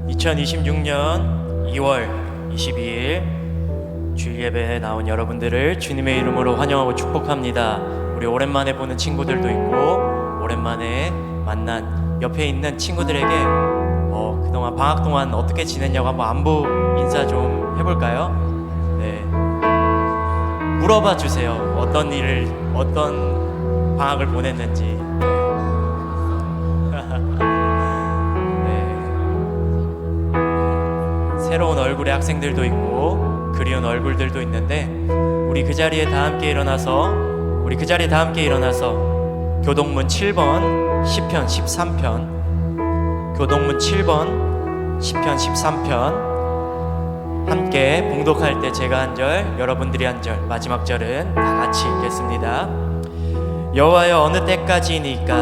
2026년 2월 22일 주일 예배에 나온 여러분들을 주님의 이름으로 환영하고 축복합니다. 우리 오랜만에 보는 친구들도 있고 오랜만에 만난 옆에 있는 친구들에게 그동안 방학 동안 어떻게 지냈냐고 한번 안부 인사 좀 해볼까요? 네, 물어봐 주세요. 어떤 방학을 보냈는지. 새로운 얼굴의 학생들도 있고 그리운 얼굴들도 있는데 우리 그 자리에 다 함께 일어나서 교동문 7번 10편 13편 교동문 7번 10편 13편 함께 봉독할 때 제가 한 절 여러분들이 한 절 마지막 절은 다 같이 읽겠습니다. 여호와여 어느 때까지이니까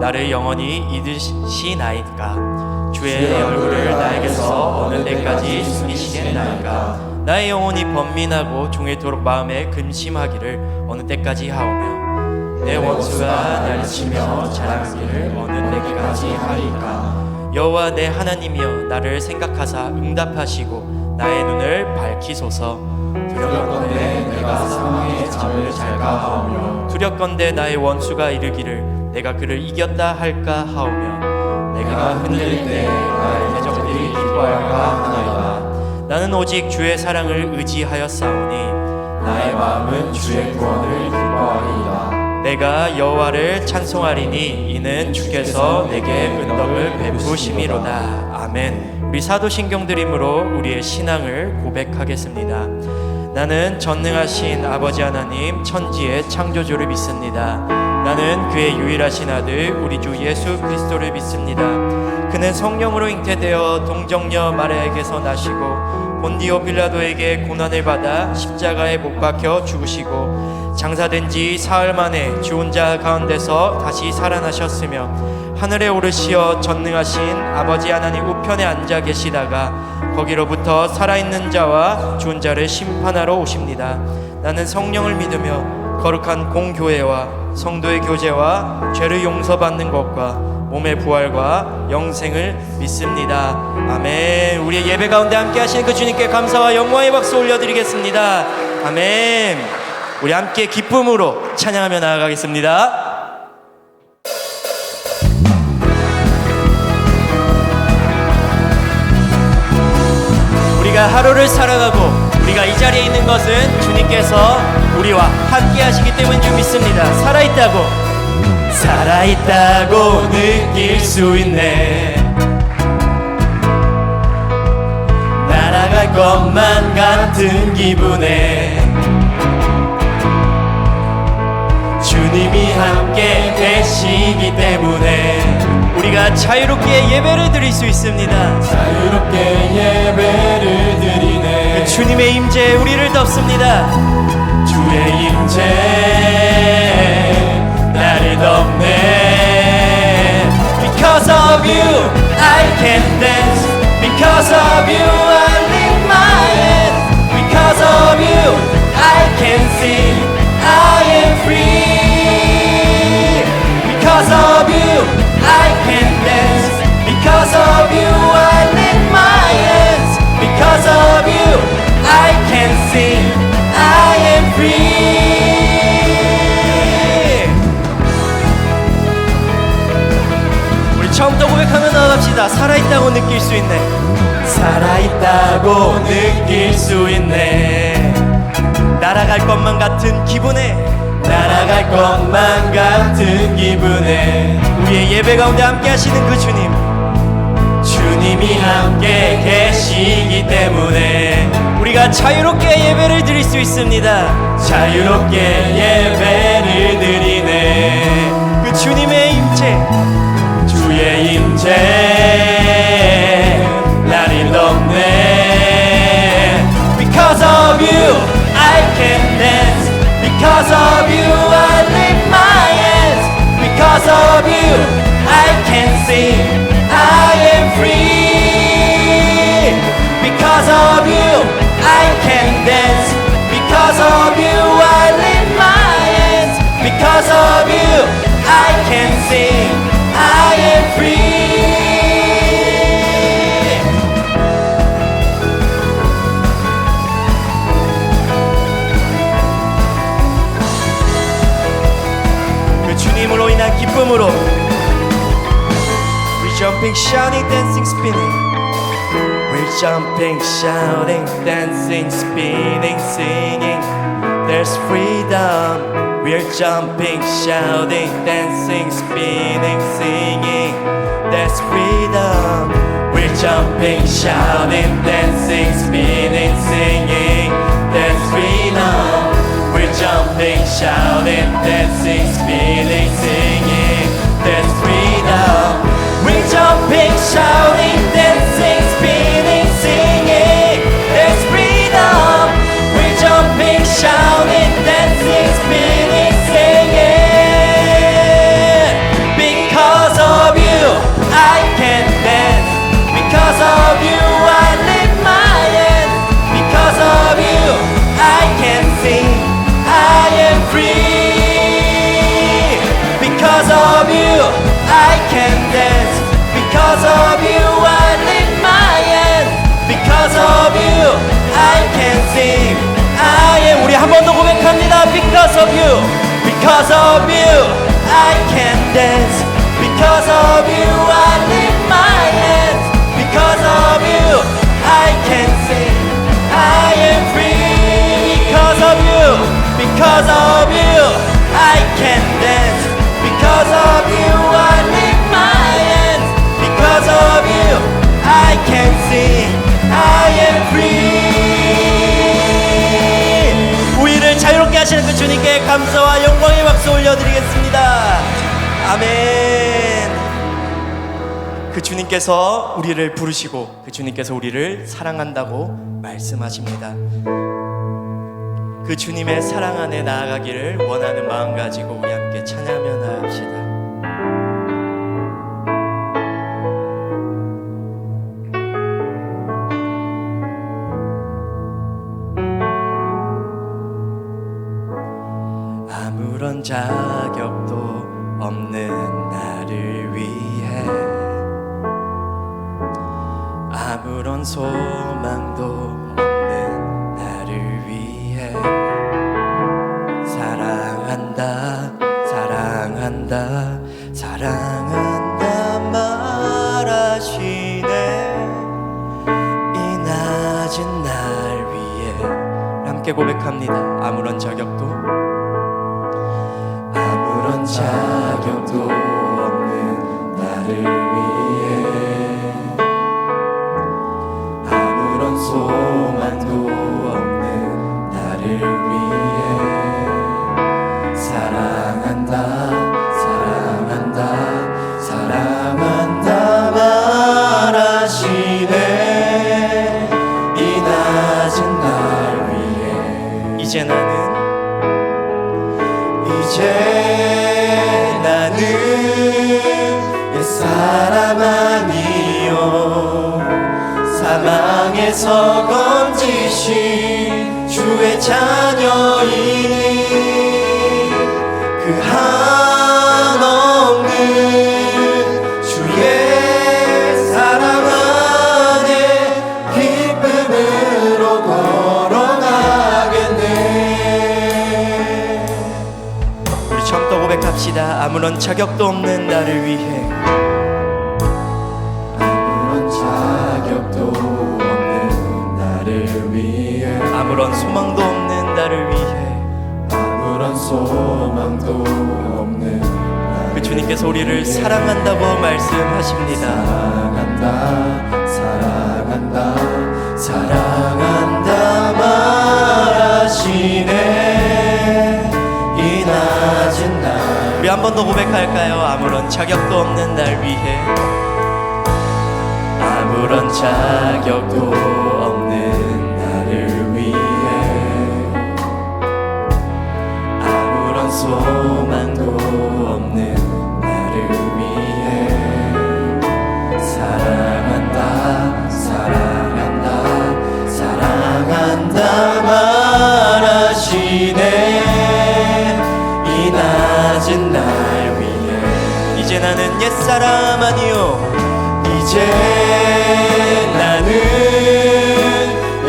나를 영원히 잊으시나이까 주의 얼굴을 나에게서 어느 때까지 숨기시겠나이까 나의 영혼이 번민하고 종일토록 마음에 근심하기를 어느 때까지 하오며 내 원수가 나를 치며 자랑하기를 어느 때까지 하리까 여호와 내 하나님이여 나를 생각하사 응답하시고 나의 눈을 밝히소서 두렵건대 내가 사망의 잠을 잘까 하오며 두렵건대 나의 원수가 이르기를 내가 그를 이겼다 할까 하오며 내가 흔들릴 때 나의 대적들이 기뻐할까 하나이다. 나는 오직 주의 사랑을 의지하였사오니 나의 마음은 주의 구원을 기뻐하리이다. 내가 여호와를 찬송하리니 이는 주께서 내게 은덕을 베푸심이로다. 아멘. 우리 사도신경 드림으로 우리의 신앙을 고백하겠습니다. 나는 전능하신 아버지 하나님 천지의 창조주를 믿습니다. 나는 그의 유일하신 아들 우리 주 예수 그리스도를 믿습니다. 그는 성령으로 잉태되어 동정녀 마리아에게서 나시고 본디오 빌라도에게 고난을 받아 십자가에 못 박혀 죽으시고 장사된 지 사흘 만에 죽은 자 가운데서 다시 살아나셨으며 하늘에 오르시어 전능하신 아버지 하나님 우편에 앉아 계시다가 거기로부터 살아있는 자와 죽은 자를 심판하러 오십니다. 나는 성령을 믿으며 거룩한 공교회와 성도의 교제와 죄를 용서받는 것과 몸의 부활과 영생을 믿습니다. 아멘. 우리의 예배 가운데 함께 하시는 그 주님께 감사와 영광의 박수 올려드리겠습니다. 아멘. 우리 함께 기쁨으로 찬양하며 나아가겠습니다. 우리가 하루를 살아가고 우리가 이 자리에 있는 것은 주님께서 우리와 함께 하시기 때문인 줄 믿습니다. 살아있다고 느낄 수 있네. 날아갈 것만 같은 기분에 주님이 함께 계시기 때문에 우리가 자유롭게 예배를 드릴 수 있습니다. 자유롭게 예배를 드리네. 주님의 임재 우리를 덮습니다. 주의 임재 나를 덮네. Because of you I can dance. Because of you I lift my hands. Because of you I can sing. I am free. Because of you I can dance. Because of you I lift my hands. Because of you I can sing. I am free. 우리 처음부터 고백하며 나갑시다. 살아있다고 느낄 수 있네. 살아있다고 느낄 수 있네. 날아갈 것만 같은 기분에 날아갈 것만 같은 기분에 우리의 예배 가운데 함께 하시는 그 주님이 함께 계시기 때문에 우리가 자유롭게 예배를 드릴 수 있습니다. 자유롭게 예배를 드리네. 그 주님의 임재 주의 임재 나를 덮네. Because of you I can dance. Because of you I lift my hands. Because of you I can sing. I am free. Because of you I can dance. Because of you I lift my hands. Because of you I can sing. I am free. 그 주님으로 인한 기쁨으로 We're jumping, shouting, dancing, spinning. We're jumping, shouting, dancing, spinning, singing. There's freedom. We're jumping, shouting, dancing, spinning, singing. There's freedom. We're jumping, shouting, dancing, spinning, singing. There's freedom. We're jumping, shouting, dancing, spinning, singing. There's freedom. We're jumping, shouting, dancing, spinning, singing. There's freedom. We're jumping, shouting, dancing, spinning, singing. Because of you, I can dance. Because of you, I lift my hands. Because of you, I can sing. I am free. Because of you, I can dance. Because of you, I lift my hands. Because of you, I can sing. 우리 한 번 더 고백합니다. Because of you, because of you, I can dance. Because of you, I lift my hands. Because of you, I can sing. I am free. Because of you, because of you, I can dance. Because of you, I lift my hands. Because of you, I can sing. I am free. 우리를 자유롭게 하시는 그 주님께 감사와 영광의 박수 올려드리겠습니다. 아멘. 그 주님께서 우리를 부르시고 그 주님께서 우리를 사랑한다고 말씀하십니다. 그 주님의 사랑 안에 나아가기를 원하는 마음 가지고 우리 함께 찬양하며 나아갑시다. 아무런 자격도 없는 나를 위해 아무런 소망도 없는 나를 위해 사랑한다 사랑한다 사랑한다 말하시네. 이 낮은 날 위해 함께 고백합니다. 아무런 자격도 없는 나를 위해 아무런 소망도 없는 나를 위해 사랑한다 사랑한다 사랑한다 말하시네. 이 낮은 날 위해 이제 나는 옛사람 아니요 사망에서 건지신 주의 자녀이니 그 한없는 주의 사랑 안에 기쁨으로 걸어가겠네. 우리 처음부터 고백합시다. 아무런 자격도 없는 나를 위해 아무런 소망도 없는 나를 위해 아무런 소망도 없는 그 주님께서 우리를 사랑한다고 말씀하십니다. 사랑한다 사랑한다 사랑한다 말하시네. 이 낮은 날 우리 한 번 더 고백할까요? 아무런 자격도 없는 날 위해 아무런 자격도 없는 위해 아무런 소망도 없는 나를 위해 사랑한다 사랑한다 사랑한다 말하시네. 이 낮은 날 위해 이제 나는 옛사람 아니요 이제 나는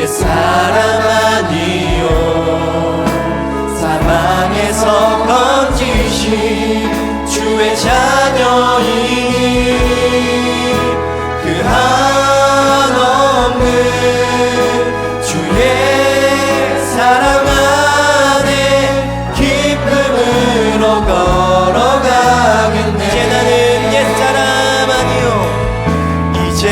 옛사람 아니요 사망에서 건지신 주의 자녀이니 그 한없는 주의 사랑 안에 기쁨으로 걸어가겠네. 이제 나는 옛사람 아니요 이제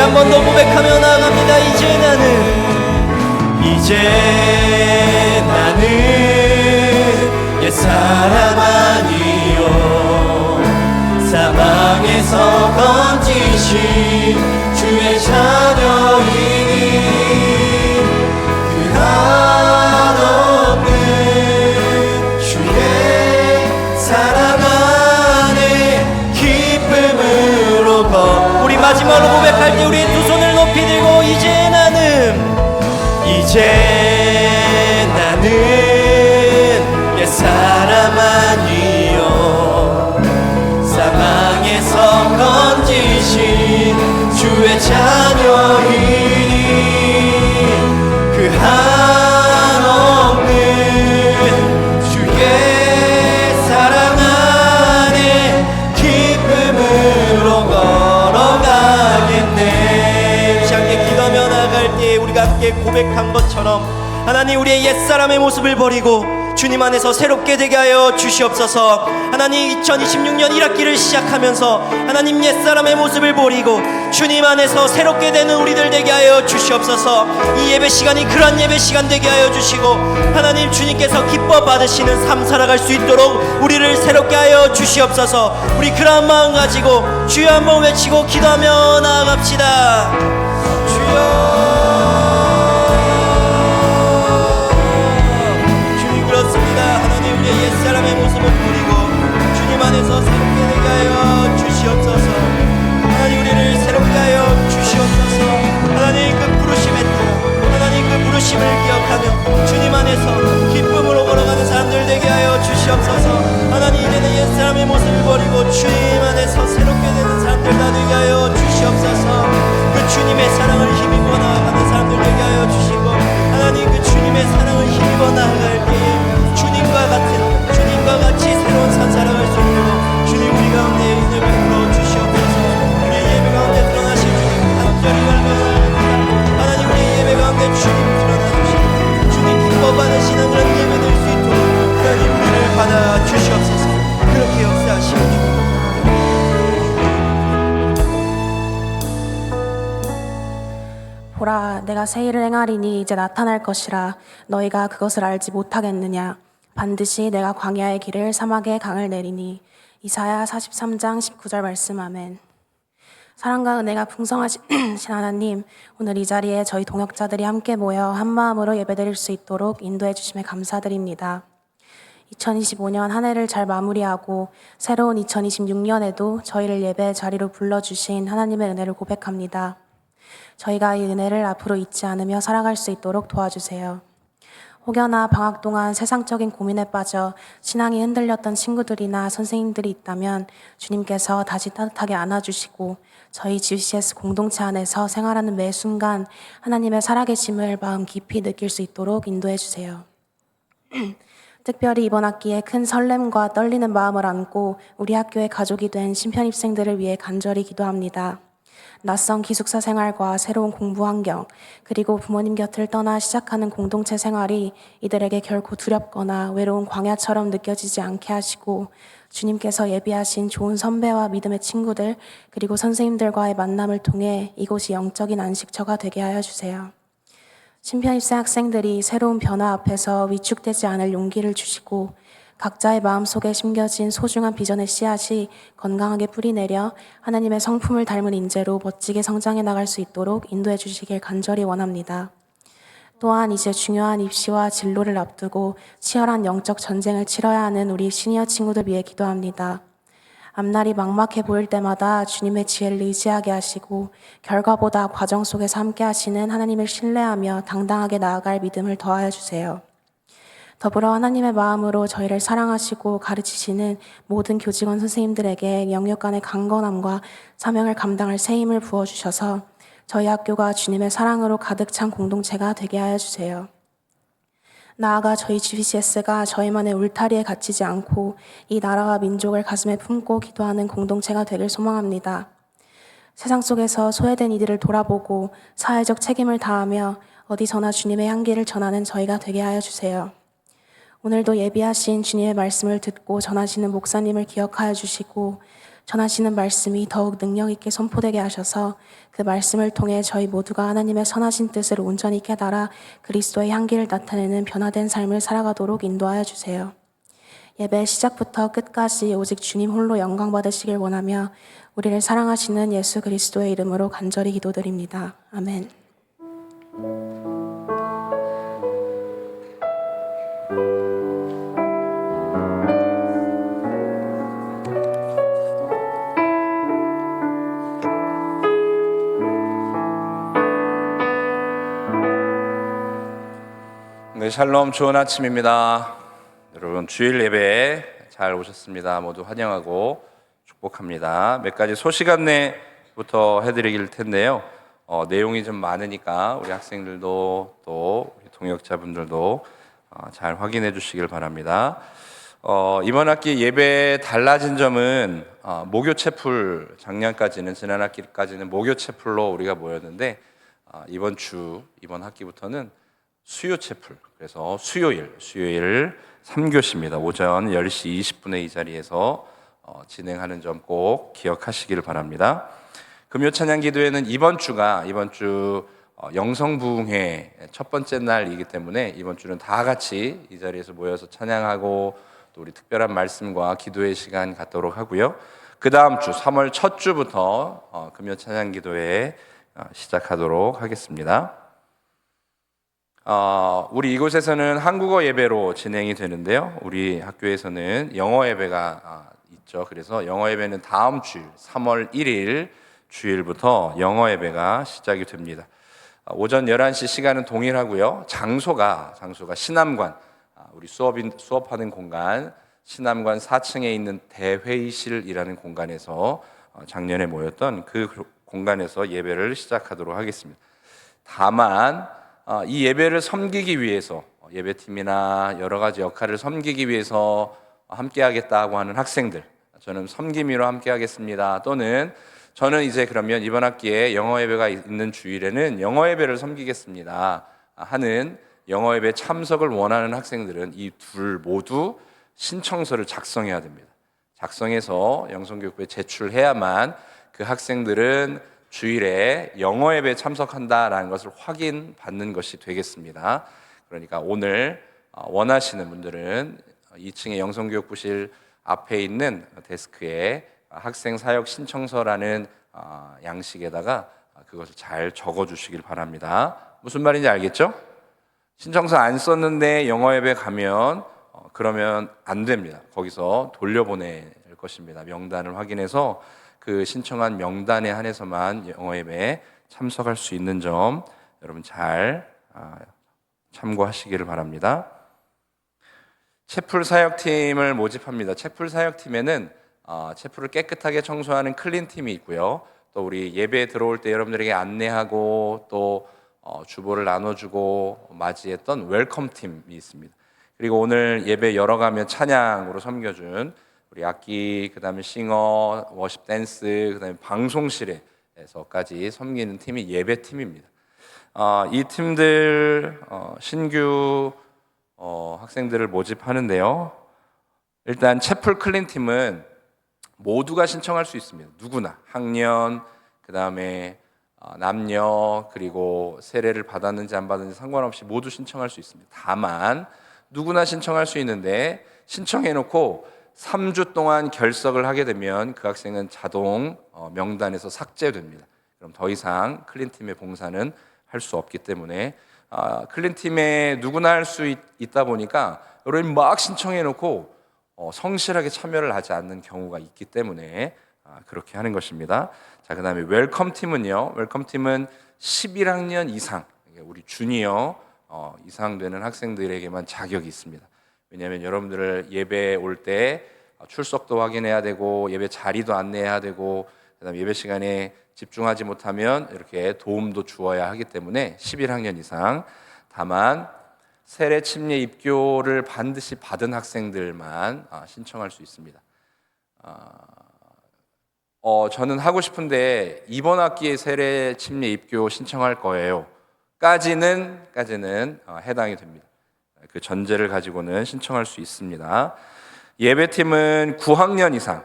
한 번 더 고백하며 나아갑니다. 이제 나는 옛사람 아니요 사망에서 건지신 주의 자녀이니 그 한없는 주의 사랑 안에 기쁨으로 우리 마지막으로 고백할 때 우리의 두 손을 높이 들고 이제 나는 옛사람 아니요 사망에서 건지신 주의 자녀이니 그 한없는 주의 사랑 안에 기쁨으로 걸어가겠네. 함께 기도하며 나아갈 때 우리가 함께 고백한 것처럼 하나님 우리의 옛사람의 모습을 버리고 주님 안에서 새롭게 되게 하여 주시옵소서. 하나님 2026년 1학기를 시작하면서 하나님 옛사람의 모습을 버리고 주님 안에서 새롭게 되는 우리들 되게 하여 주시옵소서. 이 예배 시간이 그러한 예배 시간 되게 하여 주시고 하나님 주님께서 기뻐 받으시는 삶 살아갈 수 있도록 우리를 새롭게 하여 주시옵소서. 우리 그러한 마음 가지고 주여 한번 외치고 기도하며 나아갑시다. 주여 옛사람의 모습을 버리고 주님 안에서 새롭게 되게 하여 주시옵소서. 하나님 우리를 새롭게 하여 주시옵소서. 하나님 그 부르심에 따라 하나님 그 부르심을 기억하며 주님 안에서 기쁨으로 걸어가는 사람들 되게 하여 주시옵소서. 하나님 이제는 옛사람의 모습을 버리고 주님 안에서 새롭게 되는 사람들 다 되게 하여 주시옵소서. 그 주님의 사랑을 힘입어 나아가는 사람들 되게 하여 주시고 하나님 그 주님의 사랑을 힘입어 나아갈 때에 주님과 같이 새로운 삶 살아갈 수 있도록 주님 우리 가운데 은혜 베풀어 주시옵소서. 우리의 예배 가운데 드러나실 주님 간절히 갈망합니다. 하나님 우리의 예배 가운데 주님 드러나 주시고 주님 기뻐 받으시는 그런 예배 될 수 있도록 하나님 우리를 받아 주시옵소서. 그렇게 역사하시는 주님 보라 내가 새 일을 행하리니 이제 나타날 것이라 너희가 그것을 알지 못하겠느냐. 반드시 내가 광야의 길을 사막의 강을 내리니. 이사야 43장 19절 말씀. 아멘. 사랑과 은혜가 풍성하신 하나님, 오늘 이 자리에 저희 동역자들이 함께 모여 한마음으로 예배드릴 수 있도록 인도해 주심에 감사드립니다. 2025년 한 해를 잘 마무리하고 새로운 2026년에도 저희를 예배 자리로 불러주신 하나님의 은혜를 고백합니다. 저희가 이 은혜를 앞으로 잊지 않으며 살아갈 수 있도록 도와주세요. 혹여나 방학 동안 세상적인 고민에 빠져 신앙이 흔들렸던 친구들이나 선생님들이 있다면 주님께서 다시 따뜻하게 안아주시고 저희 GCS 공동체 안에서 생활하는 매 순간 하나님의 살아계심을 마음 깊이 느낄 수 있도록 인도해 주세요. 특별히 이번 학기에 큰 설렘과 떨리는 마음을 안고 우리 학교의 가족이 된 신편입생들을 위해 간절히 기도합니다. 낯선 기숙사 생활과 새로운 공부 환경, 그리고 부모님 곁을 떠나 시작하는 공동체 생활이 이들에게 결코 두렵거나 외로운 광야처럼 느껴지지 않게 하시고 주님께서 예비하신 좋은 선배와 믿음의 친구들, 그리고 선생님들과의 만남을 통해 이곳이 영적인 안식처가 되게 하여 주세요. 신편입생 학생들이 새로운 변화 앞에서 위축되지 않을 용기를 주시고 각자의 마음속에 심겨진 소중한 비전의 씨앗이 건강하게 뿌리내려 하나님의 성품을 닮은 인재로 멋지게 성장해 나갈 수 있도록 인도해 주시길 간절히 원합니다. 또한 이제 중요한 입시와 진로를 앞두고 치열한 영적 전쟁을 치러야 하는 우리 시니어 친구들 위해 기도합니다. 앞날이 막막해 보일 때마다 주님의 지혜를 의지하게 하시고 결과보다 과정 속에서 함께 하시는 하나님을 신뢰하며 당당하게 나아갈 믿음을 더하여 주세요. 더불어 하나님의 마음으로 저희를 사랑하시고 가르치시는 모든 교직원 선생님들에게 영역 간의 강건함과 사명을 감당할 새 힘을 부어주셔서 저희 학교가 주님의 사랑으로 가득 찬 공동체가 되게 하여 주세요. 나아가 저희 GBCS가 저희만의 울타리에 갇히지 않고 이 나라와 민족을 가슴에 품고 기도하는 공동체가 되길 소망합니다. 세상 속에서 소외된 이들을 돌아보고 사회적 책임을 다하며 어디서나 주님의 향기를 전하는 저희가 되게 하여 주세요. 오늘도 예비하신 주님의 말씀을 듣고 전하시는 목사님을 기억하여 주시고 전하시는 말씀이 더욱 능력 있게 선포되게 하셔서 그 말씀을 통해 저희 모두가 하나님의 선하신 뜻을 온전히 깨달아 그리스도의 향기를 나타내는 변화된 삶을 살아가도록 인도하여 주세요. 예배 시작부터 끝까지 오직 주님 홀로 영광 받으시길 원하며 우리를 사랑하시는 예수 그리스도의 이름으로 간절히 기도드립니다. 아멘. 네, 샬롬, 좋은 아침입니다. 여러분 주일 예배에 잘 오셨습니다. 모두 환영하고 축복합니다. 몇 가지 소식 안내부터 해드릴 텐데요. 내용이 좀 많으니까 우리 학생들도 또 우리 동역자분들도 잘 확인해 주시길 바랍니다. 이번 학기 예배 달라진 점은 모교 채플, 지난 학기까지는 모교 채플로 우리가 모였는데 이번 학기부터는 수요 채플, 그래서 수요일 3교시입니다. 오전 10시 20분에 이 자리에서 진행하는 점 꼭 기억하시길 바랍니다. 금요 찬양 기도회는 이번 주 영성부흥회 첫 번째 날이기 때문에 이번 주는 다 같이 이 자리에서 모여서 찬양하고 또 우리 특별한 말씀과 기도의 시간 갖도록 하고요. 그 다음 주 3월 첫 주부터 금요 찬양 기도회 시작하도록 하겠습니다. 우리 이곳에서는 한국어 예배로 진행이 되는데요. 우리 학교에서는 영어 예배가 있죠. 그래서 영어 예배는 다음 주일 3월 1일 주일부터 영어 예배가 시작이 됩니다. 오전 11시 시간은 동일하고요. 장소가 신암관, 우리 수업하는 공간, 신암관 4층에 있는 대회의실이라는 공간에서 작년에 모였던 그 공간에서 예배를 시작하도록 하겠습니다. 다만 이 예배를 섬기기 위해서 예배팀이나 여러 가지 역할을 섬기기 위해서 함께하겠다고 하는 학생들, 저는 섬김이로 함께하겠습니다. 또는 저는 이제 그러면 이번 학기에 영어 예배가 있는 주일에는 영어 예배를 섬기겠습니다 하는 영어 예배 참석을 원하는 학생들은 이 둘 모두 신청서를 작성해야 됩니다. 작성해서 영성교육부에 제출해야만 그 학생들은 주일에 영어 예배에 참석한다라는 것을 확인받는 것이 되겠습니다. 그러니까 오늘 원하시는 분들은 2층의 영성교육부실 앞에 있는 데스크에 학생 사역 신청서라는 양식에다가 그것을 잘 적어주시길 바랍니다. 무슨 말인지 알겠죠? 신청서 안 썼는데 영어 예배 가면 그러면 안 됩니다. 거기서 돌려보낼 것입니다. 명단을 확인해서 그 신청한 명단에 한해서만 영어 예배에 참석할 수 있는 점 여러분 잘 참고하시기를 바랍니다. 채플 사역팀을 모집합니다. 채플 사역팀에는 채플을 깨끗하게 청소하는 클린 팀이 있고요. 또 우리 예배에 들어올 때 여러분들에게 안내하고 또 주보를 나눠주고 맞이했던 웰컴 팀이 있습니다. 그리고 오늘 예배 열어가며 찬양으로 섬겨준 우리 악기, 그 다음에 싱어, 워십 댄스, 그 다음에 방송실에서까지 섬기는 팀이 예배팀입니다. 이 팀들 신규 학생들을 모집하는데요. 일단 채플 클린 팀은 모두가 신청할 수 있습니다. 누구나 학년, 그 다음에 남녀, 그리고 세례를 받았는지 안 받았는지 상관없이 모두 신청할 수 있습니다. 다만 누구나 신청할 수 있는데 신청해놓고 3주 동안 결석을 하게 되면 그 학생은 자동 명단에서 삭제됩니다. 그럼 더 이상 클린팀의 봉사는 할 수 없기 때문에 클린팀에 누구나 할 수 있다 보니까 여러분이 막 신청해놓고 성실하게 참여를 하지 않는 경우가 있기 때문에 그렇게 하는 것입니다. 자, 그 다음에 웰컴 팀은요. 웰컴 팀은 11학년 이상, 우리 주니어 이상 되는 학생들에게만 자격이 있습니다. 왜냐하면 여러분들을 예배 올 때 출석도 확인해야 되고 예배 자리도 안내해야 되고 그다음에 예배 시간에 집중하지 못하면 이렇게 도움도 주어야 하기 때문에 11학년 이상, 다만 세례 침례 입교를 반드시 받은 학생들만 신청할 수 있습니다. 저는 하고 싶은데 이번 학기에 세례 침례 입교 신청할 거예요. 까지는 해당이 됩니다. 그 전제를 가지고는 신청할 수 있습니다. 예배팀은 9학년 이상,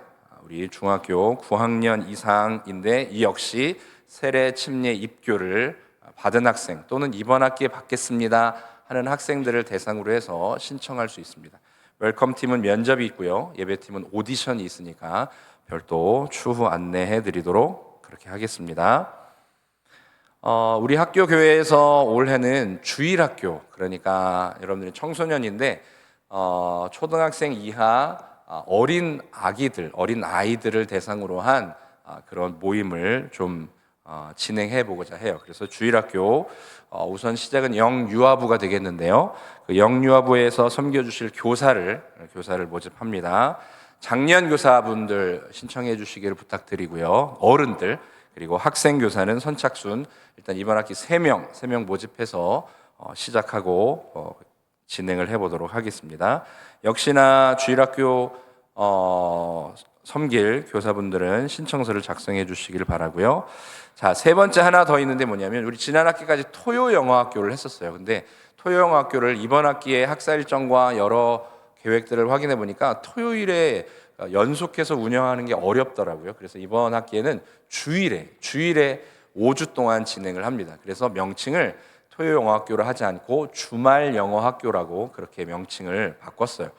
우리 중학교 9학년 이상인데 이 역시 세례 침례 입교를 받은 학생 또는 이번 학기에 받겠습니다 하는 학생들을 대상으로 해서 신청할 수 있습니다. 웰컴팀은 면접이 있고요. 예배팀은 오디션이 있으니까 별도 추후 안내해 드리도록 그렇게 하겠습니다. 우리 학교 교회에서 올해는 주일학교, 그러니까 여러분들이 청소년인데 초등학생 이하 어린 아이들을 대상으로 한 그런 모임을 좀 진행해 보고자 해요. 그래서 주일학교 우선 시작은 영유아부가 되겠는데요. 그 영유아부에서 섬겨주실 교사를 모집합니다. 작년 교사분들 신청해 주시기를 부탁드리고요. 어른들 그리고 학생 교사는 선착순 일단 이번 학기 3명 모집해서 시작하고 진행을 해보도록 하겠습니다. 역시나 주일학교 섬길 교사분들은 신청서를 작성해 주시길 바라고요. 자, 세 번째 하나 더 있는데 뭐냐면 우리 지난 학기까지 토요 영어 학교를 했었어요. 근데 토요 영어 학교를 이번 학기에 학사 일정과 여러 계획들을 확인해 보니까 토요일에 연속해서 운영하는 게 어렵더라고요. 그래서 이번 학기에는 주일에 5주 동안 진행을 합니다. 그래서 명칭을 토요 영어 학교를 하지 않고 주말 영어 학교라고 그렇게 명칭을 바꿨어요.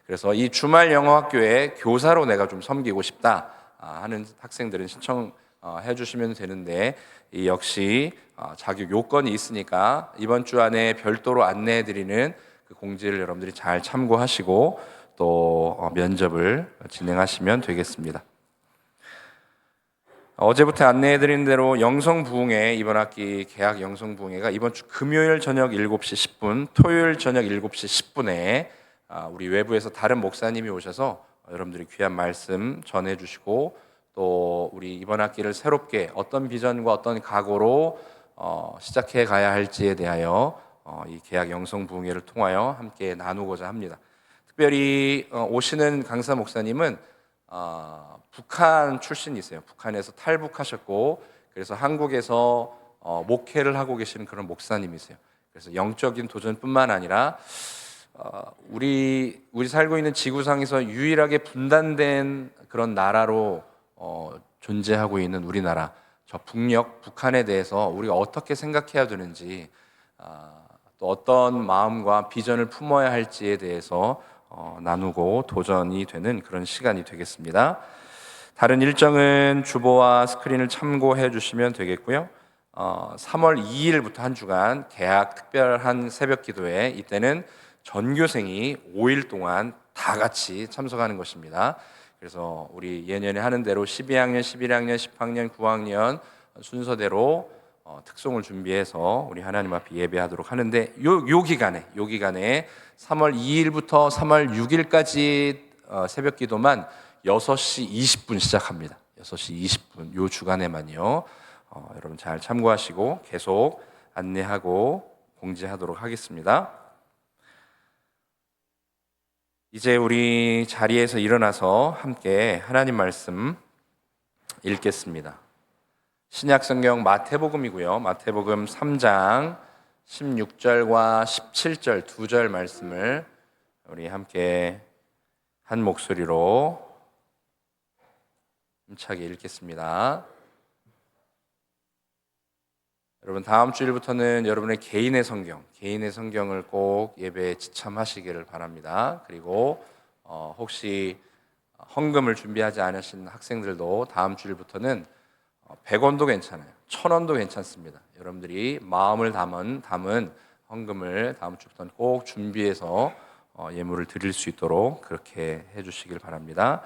그래서 이 주말 영어 학교에 교사로 내가 좀 섬기고 싶다 하는 학생들은 신청해 주시면 되는데 이 역시 자격 요건이 있으니까 이번 주 안에 별도로 안내해 드리는 그 공지를 여러분들이 잘 참고하시고 또 면접을 진행하시면 되겠습니다. 어제부터 안내해 드린 대로 영성부흥회 이번 학기 개학 영성부흥회가 이번 주 금요일 저녁 7시 10분, 토요일 저녁 7시 10분에 우리 외부에서 다른 목사님이 오셔서 여러분들이 귀한 말씀 전해 주시고 또 우리 이번 학기를 새롭게 어떤 비전과 어떤 각오로 시작해 가야 할지에 대하여 이 개학 영성부흥회를 통하여 함께 나누고자 합니다. 특별히 오시는 강사 목사님은 북한 출신이세요. 북한에서 탈북하셨고 그래서 한국에서 목회를 하고 계시는 그런 목사님이세요. 그래서 영적인 도전뿐만 아니라 우리 살고 있는 지구상에서 유일하게 분단된 그런 나라로 존재하고 있는 우리나라 저 북한에 대해서 우리가 어떻게 생각해야 되는지 또 어떤 마음과 비전을 품어야 할지에 대해서 나누고 도전이 되는 그런 시간이 되겠습니다. 다른 일정은 주보와 스크린을 참고해 주시면 되겠고요. 3월 2일부터 한 주간 개학 특별한 새벽 기도회 이때는 전교생이 5일 동안 다 같이 참석하는 것입니다. 그래서 우리 예년에 하는 대로 12학년, 11학년, 10학년, 9학년 순서대로 특송을 준비해서 우리 하나님 앞에 예배하도록 하는데 요 기간에 3월 2일부터 3월 6일까지 새벽 기도만 6시 20분 시작합니다. 6시 20분 요 주간에만요. 여러분 잘 참고하시고 계속 안내하고 공지하도록 하겠습니다. 이제 우리 자리에서 일어나서 함께 하나님 말씀 읽겠습니다. 신약 성경 마태복음이고요. 마태복음 3장 16절과 17절 두 절 말씀을 우리 함께 한 목소리로 힘차게 읽겠습니다. 여러분 다음 주일부터는 여러분의 개인의 성경을 꼭 예배에 지참하시기를 바랍니다. 그리고 혹시 헌금을 준비하지 않으신 학생들도 다음 주일부터는 100원도 괜찮아요. 1000원도 괜찮습니다. 여러분들이 마음을 담은 헌금을 다음 주부터는 꼭 준비해서 예물을 드릴 수 있도록 그렇게 해주시길 바랍니다.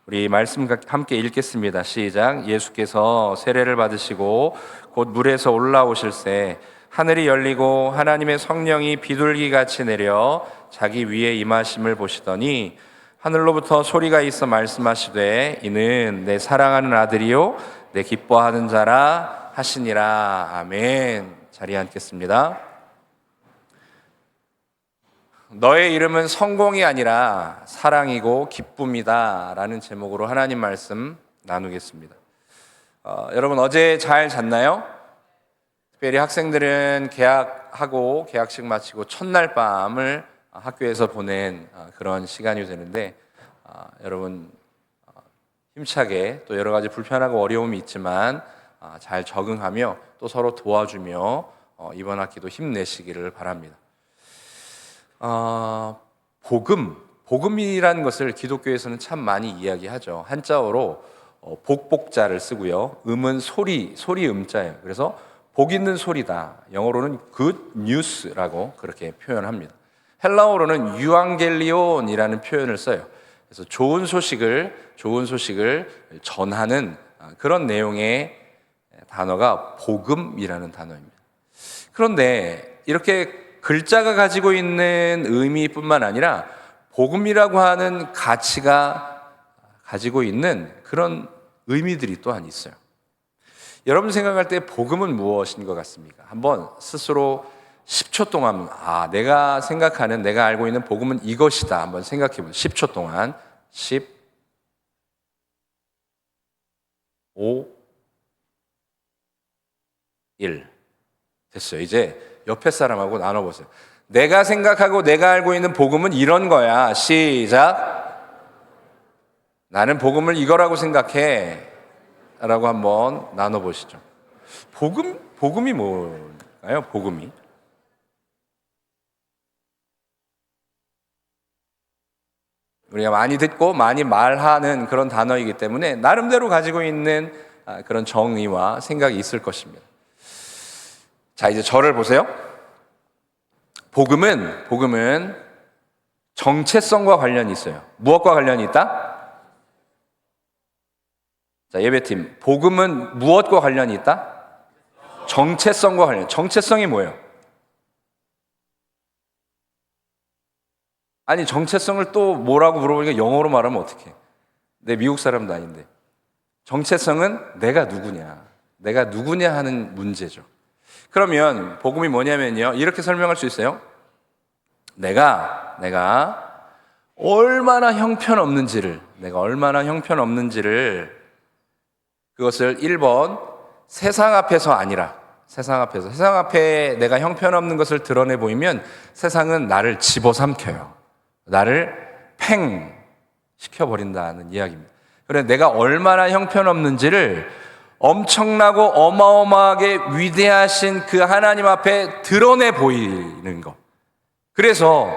우리 말씀 함께 읽겠습니다. 시작. 예수께서 세례를 받으시고 곧 물에서 올라오실새 하늘이 열리고 하나님의 성령이 비둘기같이 내려 자기 위에 임하심을 보시더니 하늘로부터 소리가 있어 말씀하시되 이는 내 사랑하는 아들이요 내 기뻐하는 자라 하시니라. 아멘. 자리에 앉겠습니다. 너의 이름은 성공이 아니라 사랑이고 기쁨이다 라는 제목으로 하나님 말씀 나누겠습니다. 여러분 어제 잘 잤나요? 특별히 학생들은 개학하고 개학식 마치고 첫날 밤을 학교에서 보낸 그런 시간이 되는데 여러분 힘차게 또 여러 가지 불편하고 어려움이 있지만 잘 적응하며 또 서로 도와주며 이번 학기도 힘내시기를 바랍니다. 복음이라는 것을 기독교에서는 참 많이 이야기하죠. 한자어로 복복자를 쓰고요. 음은 소리 음자예요. 그래서 복 있는 소리다. 영어로는 good news라고 그렇게 표현합니다. 헬라어로는 유앙겔리온이라는 표현을 써요. 그래서 좋은 소식을 전하는 그런 내용의 단어가 복음이라는 단어입니다. 그런데 이렇게 글자가 가지고 있는 의미뿐만 아니라 복음이라고 하는 가치가 가지고 있는 그런 의미들이 또한 있어요. 여러분 생각할 때 복음은 무엇인 것 같습니까? 한번 스스로 10초 동안 내가 생각하는, 내가 알고 있는 복음은 이것이다 한번 생각해 보세요. 10초 동안 10, 5, 1 됐어요. 이제 옆에 사람하고 나눠보세요. 내가 생각하고 내가 알고 있는 복음은 이런 거야. 시작. 나는 복음을 이거라고 생각해 라고 한번 나눠보시죠. 복음이 뭘까요? 복음이 우리가 많이 듣고 많이 말하는 그런 단어이기 때문에 나름대로 가지고 있는 그런 정의와 생각이 있을 것입니다. 자, 이제 저를 보세요. 복음은 정체성과 관련이 있어요. 무엇과 관련이 있다? 자, 예배팀, 복음은 무엇과 관련이 있다? 정체성과 관련. 정체성이 뭐예요? 아니, 정체성을 또 뭐라고 물어보니까 영어로 말하면 어떡해? 내 미국 사람도 아닌데. 정체성은 내가 누구냐 하는 문제죠. 그러면 복음이 뭐냐면요, 이렇게 설명할 수 있어요. 내가 얼마나 형편없는지를 그것을 1번 세상 앞에서 세상 앞에 내가 형편없는 것을 드러내 보이면 세상은 나를 집어삼켜요. 나를 팽 시켜버린다는 이야기입니다. 그래서 내가 얼마나 형편없는지를 엄청나고 어마어마하게 위대하신 그 하나님 앞에 드러내 보이는 것. 그래서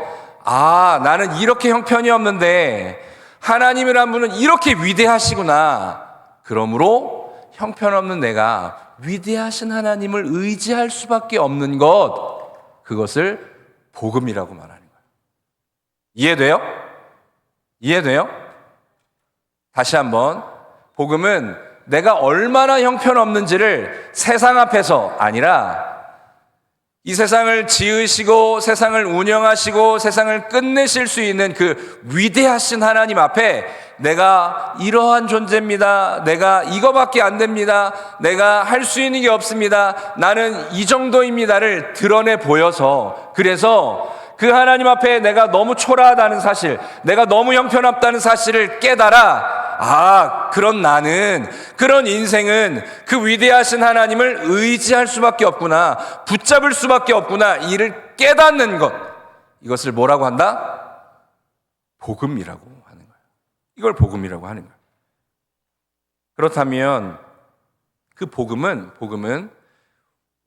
나는 이렇게 형편이 없는데 하나님이란 분은 이렇게 위대하시구나. 그러므로 형편없는 내가 위대하신 하나님을 의지할 수밖에 없는 것, 그것을 복음이라고 말하는 거예요. 이해돼요? 다시 한번, 복음은 내가 얼마나 형편없는지를 세상 앞에서 아니라 이 세상을 지으시고 세상을 운영하시고 세상을 끝내실 수 있는 그 위대하신 하나님 앞에 내가 이러한 존재입니다. 내가 이거밖에 안 됩니다. 내가 할 수 있는 게 없습니다. 나는 이 정도입니다를 드러내 보여서, 그래서 그 하나님 앞에 내가 너무 초라하다는 사실, 내가 너무 형편없다는 사실을 깨달아. 그런 나는, 그런 인생은 그 위대하신 하나님을 의지할 수밖에 없구나, 붙잡을 수밖에 없구나, 이를 깨닫는 것, 이것을 뭐라고 한다? 복음이라고 하는 거예요. 이걸 복음이라고 하는 거예요. 그렇다면 그 복음은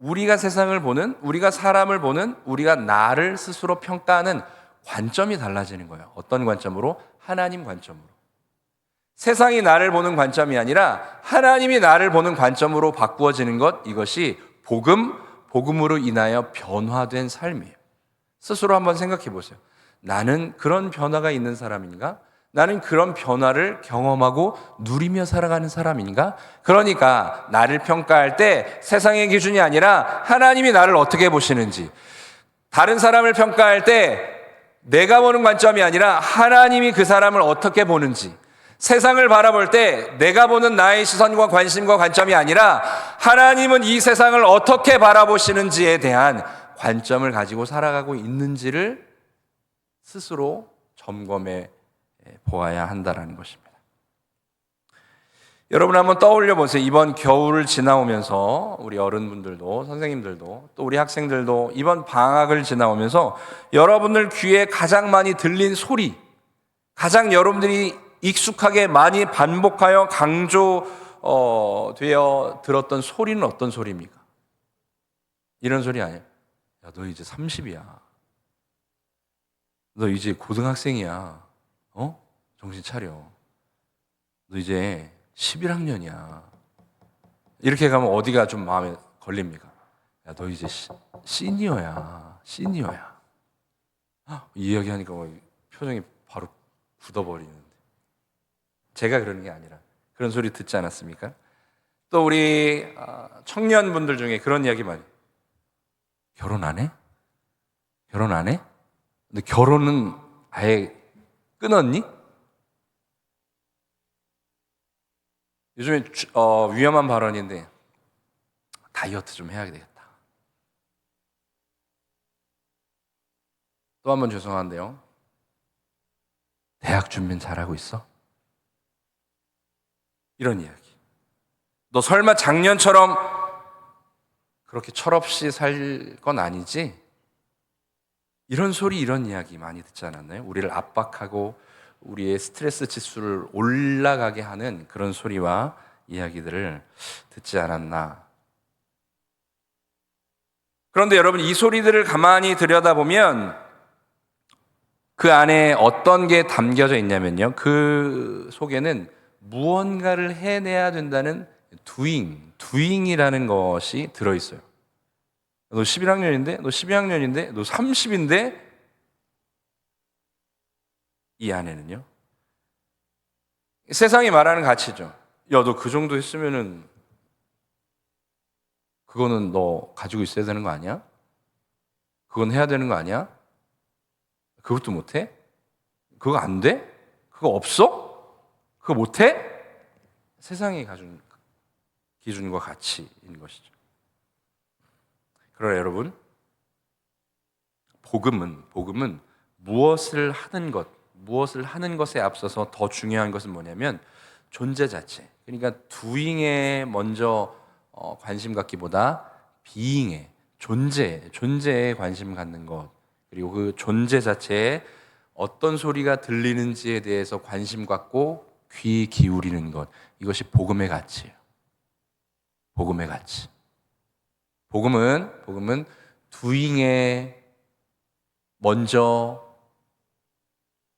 우리가 세상을 보는, 우리가 사람을 보는, 우리가 나를 스스로 평가하는 관점이 달라지는 거예요. 어떤 관점으로? 하나님 관점으로. 세상이 나를 보는 관점이 아니라 하나님이 나를 보는 관점으로 바꾸어지는 것, 이것이 복음으로 인하여 변화된 삶이에요. 스스로 한번 생각해 보세요. 나는 그런 변화가 있는 사람인가? 나는 그런 변화를 경험하고 누리며 살아가는 사람인가? 그러니까 나를 평가할 때 세상의 기준이 아니라 하나님이 나를 어떻게 보시는지, 다른 사람을 평가할 때 내가 보는 관점이 아니라 하나님이 그 사람을 어떻게 보는지, 세상을 바라볼 때 내가 보는 나의 시선과 관심과 관점이 아니라 하나님은 이 세상을 어떻게 바라보시는지에 대한 관점을 가지고 살아가고 있는지를 스스로 점검해 보아야 한다는 것입니다. 여러분 한번 떠올려 보세요. 이번 겨울을 지나오면서 우리 어른분들도, 선생님들도, 또 우리 학생들도 이번 방학을 지나오면서 여러분들 귀에 가장 많이 들린 소리, 가장 여러분들이 익숙하게 많이 반복하여 강조되어 들었던 소리는 어떤 소리입니까? 이런 소리 아니에요. 야, 너 이제 30이야. 너 이제 고등학생이야. 정신 차려. 너 이제 11학년이야. 이렇게 가면 어디가 좀 마음에 걸립니까? 야, 너 이제 시니어야. 이 이야기하니까 표정이 바로 굳어버리는데. 제가 그러는 게 아니라 그런 소리 듣지 않았습니까? 또 우리 청년분들 중에 그런 이야기 많이. 결혼 안 해? 근데 결혼은 아예 끊었니? 요즘에 위험한 발언인데 다이어트 좀 해야 되겠다. 또 한 번 죄송한데요. 대학 준비는 잘하고 있어? 이런 이야기. 너 설마 작년처럼 그렇게 철없이 살 건 아니지? 이런 소리, 이런 이야기 많이 듣지 않았나요? 우리를 압박하고 우리의 스트레스 지수를 올라가게 하는 그런 소리와 이야기들을 듣지 않았나. 그런데 여러분, 이 소리들을 가만히 들여다보면 그 안에 어떤 게 담겨져 있냐면요, 그 속에는 무언가를 해내야 된다는 doing이라는 것이 들어있어요. 너 11학년인데, 너 12학년인데, 너 30인데, 이 안에는요, 세상이 말하는 가치죠. 야, 너 그 정도 했으면은 그거는 너 가지고 있어야 되는 거 아니야? 그건 해야 되는 거 아니야? 그것도 못해? 그거 안 돼? 그거 없어? 그거 못해? 세상이 가진 기준과 가치인 것이죠. 그러나 여러분, 복음은 무엇을 하는 것에 앞서서 더 중요한 것은 뭐냐면 존재 자체. 그러니까 doing에 먼저 관심 갖기보다 being에, 존재에 관심 갖는 것, 그리고 그 존재 자체에 어떤 소리가 들리는지에 대해서 관심 갖고 귀 기울이는 것, 이것이 복음의 가치예요. 복음의 가치. 복음은 doing에 먼저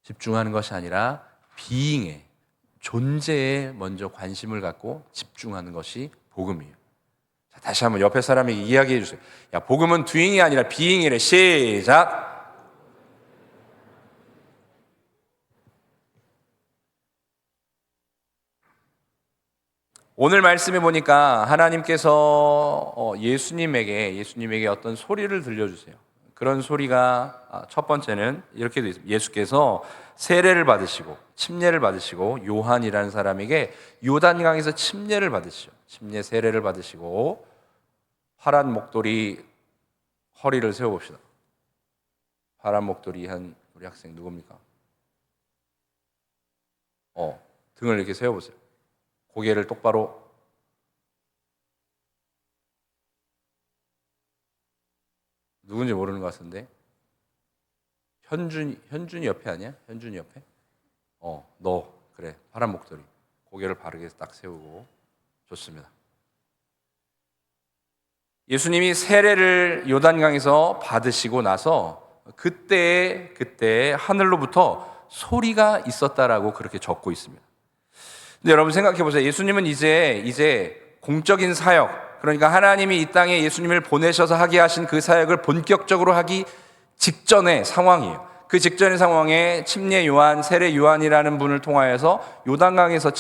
집중하는 것이 아니라 being에, 존재에 먼저 관심을 갖고 집중하는 것이 복음이에요. 자, 다시 한번 옆에 사람에게 이야기해 주세요. 야, 복음은 doing이 아니라 being이래. 시작. 오늘 말씀해 보니까 하나님께서 예수님에게 어떤 소리를 들려주세요. 그런 소리가 첫 번째는 이렇게 되어 있습니다. 예수께서 세례를 받으시고 침례를 받으시고 요한이라는 사람에게 요단강에서 침례를 받으시죠. 침례 세례를 받으시고 파란 목도리 허리를 세워봅시다. 파란 목도리 한 우리 학생 누굽니까? 등을 이렇게 세워보세요. 고개를 똑바로. 누군지 모르는 것 같은데. 현준이 옆에 아니야? 현준이 옆에? 너 그래. 파란 목도리. 고개를 바르게 딱 세우고. 좋습니다. 예수님이 세례를 요단강에서 받으시고 나서 그때 하늘로부터 소리가 있었다라고 그렇게 적고 있습니다. 근데 여러분 생각해 보세요. 예수님은 이제 공적인 사역, 그러니까 하나님이 이 땅에 예수님을 보내셔서 하게 하신 그 사역을 본격적으로 하기 직전의 상황이에요. 그 직전의 상황에 침례 요한, 세례 요한이라는 분을 통하여서 요단강에서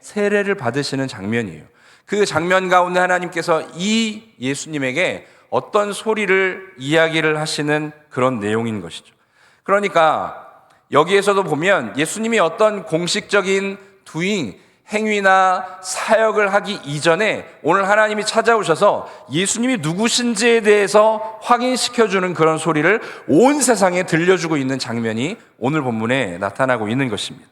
세례를 받으시는 장면이에요. 그 장면 가운데 하나님께서 이 예수님에게 어떤 소리를 이야기를 하시는 그런 내용인 것이죠. 그러니까 여기에서도 보면 예수님이 어떤 공식적인 doing, 행위나 사역을 하기 이전에 오늘 하나님이 찾아오셔서 예수님이 누구신지에 대해서 확인시켜주는 그런 소리를 온 세상에 들려주고 있는 장면이 오늘 본문에 나타나고 있는 것입니다.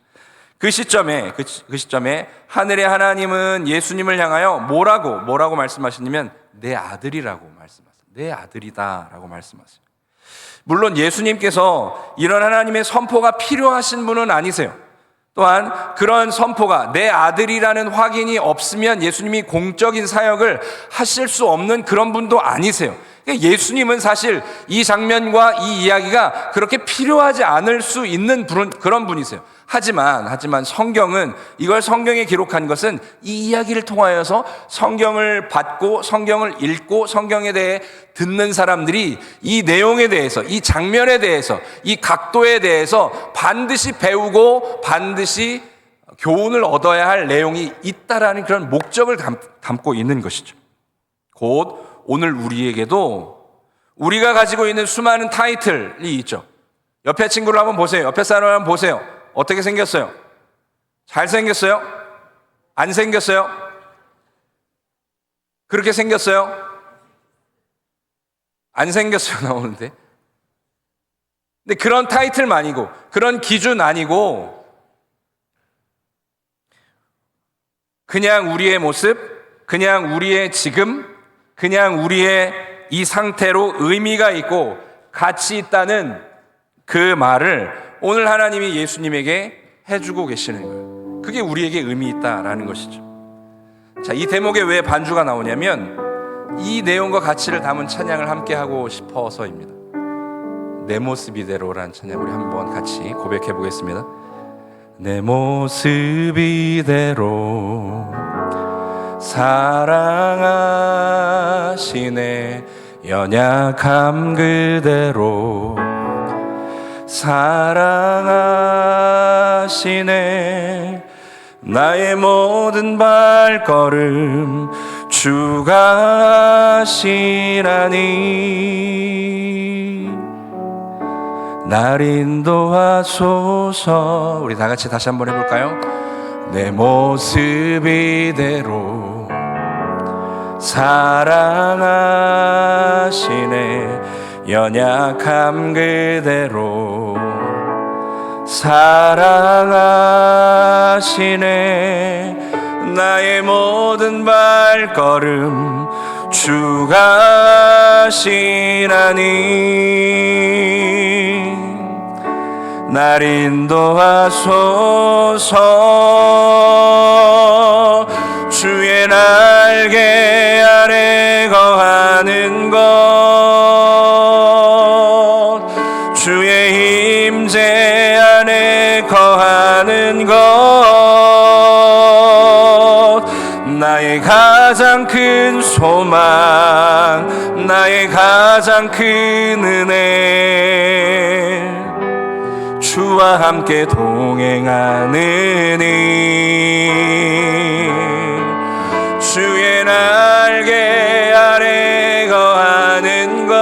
그 시점에 하늘의 하나님은 예수님을 향하여 뭐라고 말씀하시냐면 내 아들이라고 말씀하세요. 내 아들이다라고 말씀하세요. 물론 예수님께서 이런 하나님의 선포가 필요하신 분은 아니세요. 또한 그런 선포가 내 아들이라는 확인이 없으면 예수님이 공적인 사역을 하실 수 없는 그런 분도 아니세요. 예수님은 사실 이 장면과 이 이야기가 그렇게 필요하지 않을 수 있는 그런 분이세요. 하지만 성경은, 이걸 성경에 기록한 것은 이 이야기를 통하여서 성경을 받고 성경을 읽고 성경에 대해 듣는 사람들이 이 내용에 대해서, 이 장면에 대해서, 이 각도에 대해서 반드시 배우고 반드시 교훈을 얻어야 할 내용이 있다라는 그런 목적을 담고 있는 것이죠. 곧 오늘 우리에게도 우리가 가지고 있는 수많은 타이틀이 있죠. 옆에 친구를 한번 보세요. 옆에 사람을 한번 보세요. 어떻게 생겼어요? 잘생겼어요? 안 생겼어요? 그렇게 생겼어요? 안 생겼어요 나오는데. 근데 그런 타이틀만이고 그런 기준 아니고 그냥 우리의 모습, 그냥 우리의 지금, 그냥 우리의 이 상태로 의미가 있고 가치 있다는 그 말을 오늘 하나님이 예수님에게 해주고 계시는 거예요. 그게 우리에게 의미 있다라는 것이죠. 자, 이 대목에 왜 반주가 나오냐면 이 내용과 가치를 담은 찬양을 함께 하고 싶어서입니다. 내 모습 이대로라는 찬양 우리 한번 같이 고백해 보겠습니다. 내 모습 이대로 사랑하시네 연약함 그대로 사랑하시네 나의 모든 발걸음 주가 하시라니 날 인도하소서. 우리 다 같이 다시 한번 해볼까요? 내 모습 이대로 사랑하시네 연약함 그대로 사랑하시네 나의 모든 발걸음 주가 하시라니 날 인도하소서. 주의 날개 아래 거하는 것 주의 임재 안에 거하는 것 나의 가장 큰 소망 나의 가장 큰 은혜 주와 함께 동행하느니 주의 날개 아래 거하는 것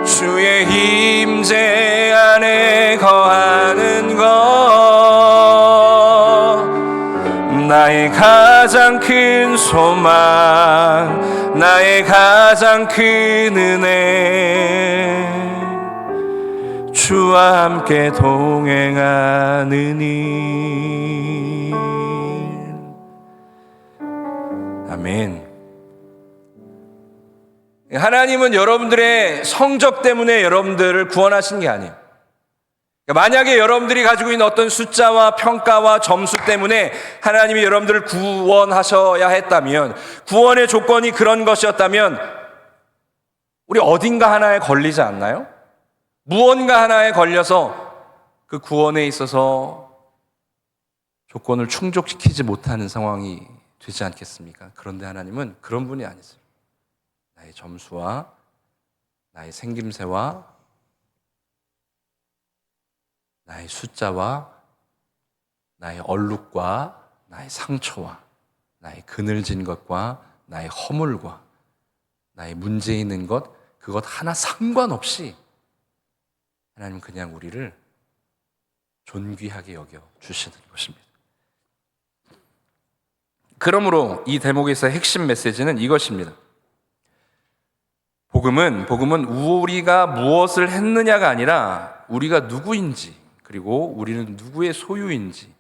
주의 임재 안에 거하는 것 나의 가장 큰 소망 나의 가장 큰 은혜 주와 함께 동행하느니. 아멘. 하나님은 여러분들의 성적 때문에 여러분들을 구원하신 게 아니에요. 만약에 여러분들이 가지고 있는 어떤 숫자와 평가와 점수 때문에 하나님이 여러분들을 구원하셔야 했다면, 구원의 조건이 그런 것이었다면 우리 어딘가 하나에 걸리지 않나요? 무언가 하나에 걸려서 그 구원에 있어서 조건을 충족시키지 못하는 상황이 되지 않겠습니까? 그런데 하나님은 그런 분이 아니세요. 나의 점수와 나의 생김새와 나의 숫자와 나의 얼룩과 나의 상처와 나의 그늘진 것과 나의 허물과 나의 문제 있는 것 그것 하나 상관없이 하나님은 그냥 우리를 존귀하게 여겨 주시는 것입니다. 그러므로 이 대목에서의 핵심 메시지는 이것입니다. 복음은 우리가 무엇을 했느냐가 아니라 우리가 누구인지 그리고 우리는 누구의 소유인지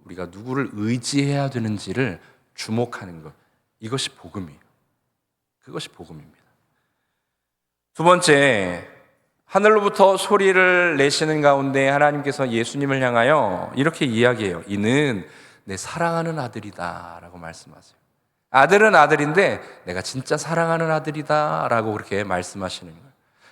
우리가 누구를 의지해야 되는지를 주목하는 것 이것이 복음이에요. 그것이 복음입니다. 두 번째 하늘로부터 소리를 내시는 가운데 하나님께서 예수님을 향하여 이렇게 이야기해요. 이는 내 사랑하는 아들이다 라고 말씀하세요. 아들은 아들인데 내가 진짜 사랑하는 아들이다 라고 그렇게 말씀하시는 거예요.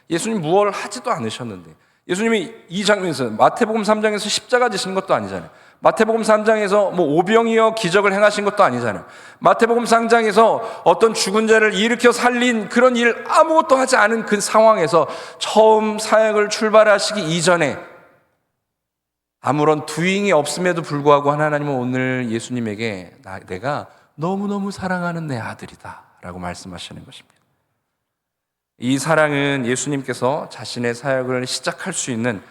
예수님 무엇을 하지도 않으셨는데, 예수님이 이 장면에서 마태복음 3장에서 십자가 지신 것도 아니잖아요. 마태복음 3장에서 뭐 오병이어 기적을 행하신 것도 아니잖아요. 마태복음 3장에서 어떤 죽은 자를 일으켜 살린 그런 일 아무것도 하지 않은 그 상황에서 처음 사역을 출발하시기 이전에 아무런 두잉이 없음에도 불구하고 하나님은 오늘 예수님에게 내가 너무너무 사랑하는 내 아들이다 라고 말씀하시는 것입니다. 이 사랑은 예수님께서 자신의 사역을 시작할 수 있는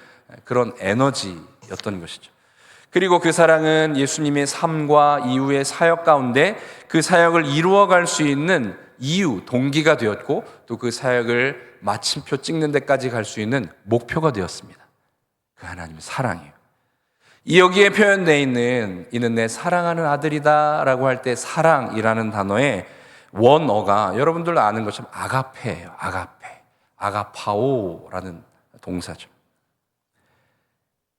그런 에너지였던 것이죠. 그리고 그 사랑은 예수님의 삶과 이후의 사역 가운데 그 사역을 이루어갈 수 있는 이유, 동기가 되었고 또 그 사역을 마침표 찍는 데까지 갈 수 있는 목표가 되었습니다. 그 하나님의 사랑이에요. 이 여기에 표현되어 있는 이는 내 사랑하는 아들이다 라고 할 때 사랑이라는 단어의 원어가 여러분들 아는 것처럼 아가페예요. 아가페, 아가파오라는 동사죠.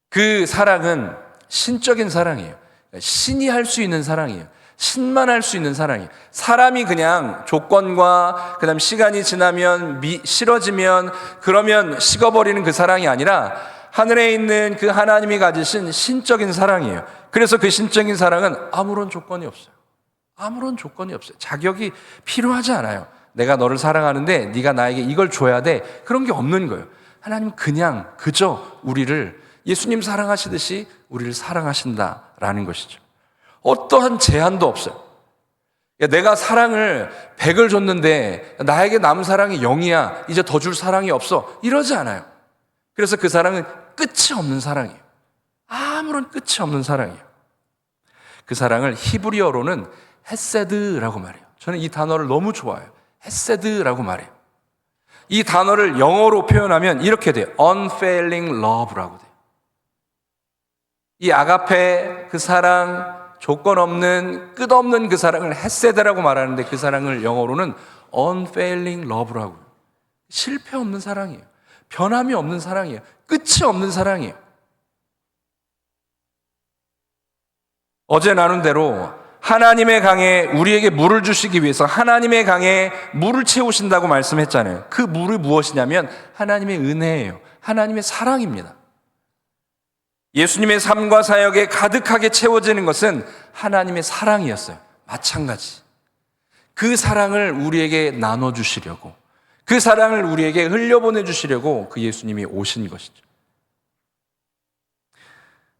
그 사랑은 신적인 사랑이에요. 신이 할 수 있는 사랑이에요. 신만 할 수 있는 사랑이에요. 사람이 그냥 조건과 그다음 시간이 지나면 싫어지면 그러면 식어버리는 그 사랑이 아니라 하늘에 있는 그 하나님이 가지신 신적인 사랑이에요. 그래서 그 신적인 사랑은 아무런 조건이 없어요. 아무런 조건이 없어요. 자격이 필요하지 않아요. 내가 너를 사랑하는데 네가 나에게 이걸 줘야 돼. 그런 게 없는 거예요. 하나님은 그냥 그저 우리를 예수님 사랑하시듯이 우리를 사랑하신다라는 것이죠. 어떠한 제한도 없어요. 내가 사랑을 100을 줬는데 나에게 남은 사랑이 0이야. 이제 더 줄 사랑이 없어. 이러지 않아요. 그래서 그 사랑은 끝이 없는 사랑이에요. 아무런 끝이 없는 사랑이에요. 그 사랑을 히브리어로는 헤세드라고 말해요. 저는 이 단어를 너무 좋아해요. 헤세드라고 말해요. 이 단어를 영어로 표현하면 이렇게 돼요. unfailing love라고 돼요. 이 아가페, 그 사랑, 조건 없는 끝없는 그 사랑을 헤세드라고 말하는데 그 사랑을 영어로는 unfailing love라고 해요. 실패 없는 사랑이에요. 변함이 없는 사랑이에요. 끝이 없는 사랑이에요. 어제 나눈 대로 하나님의 강에 우리에게 물을 주시기 위해서 하나님의 강에 물을 채우신다고 말씀했잖아요. 그 물이 무엇이냐면 하나님의 은혜예요. 하나님의 사랑입니다. 예수님의 삶과 사역에 가득하게 채워지는 것은 하나님의 사랑이었어요. 마찬가지. 그 사랑을 우리에게 나눠주시려고, 그 사랑을 우리에게 흘려보내주시려고 그 예수님이 오신 것이죠.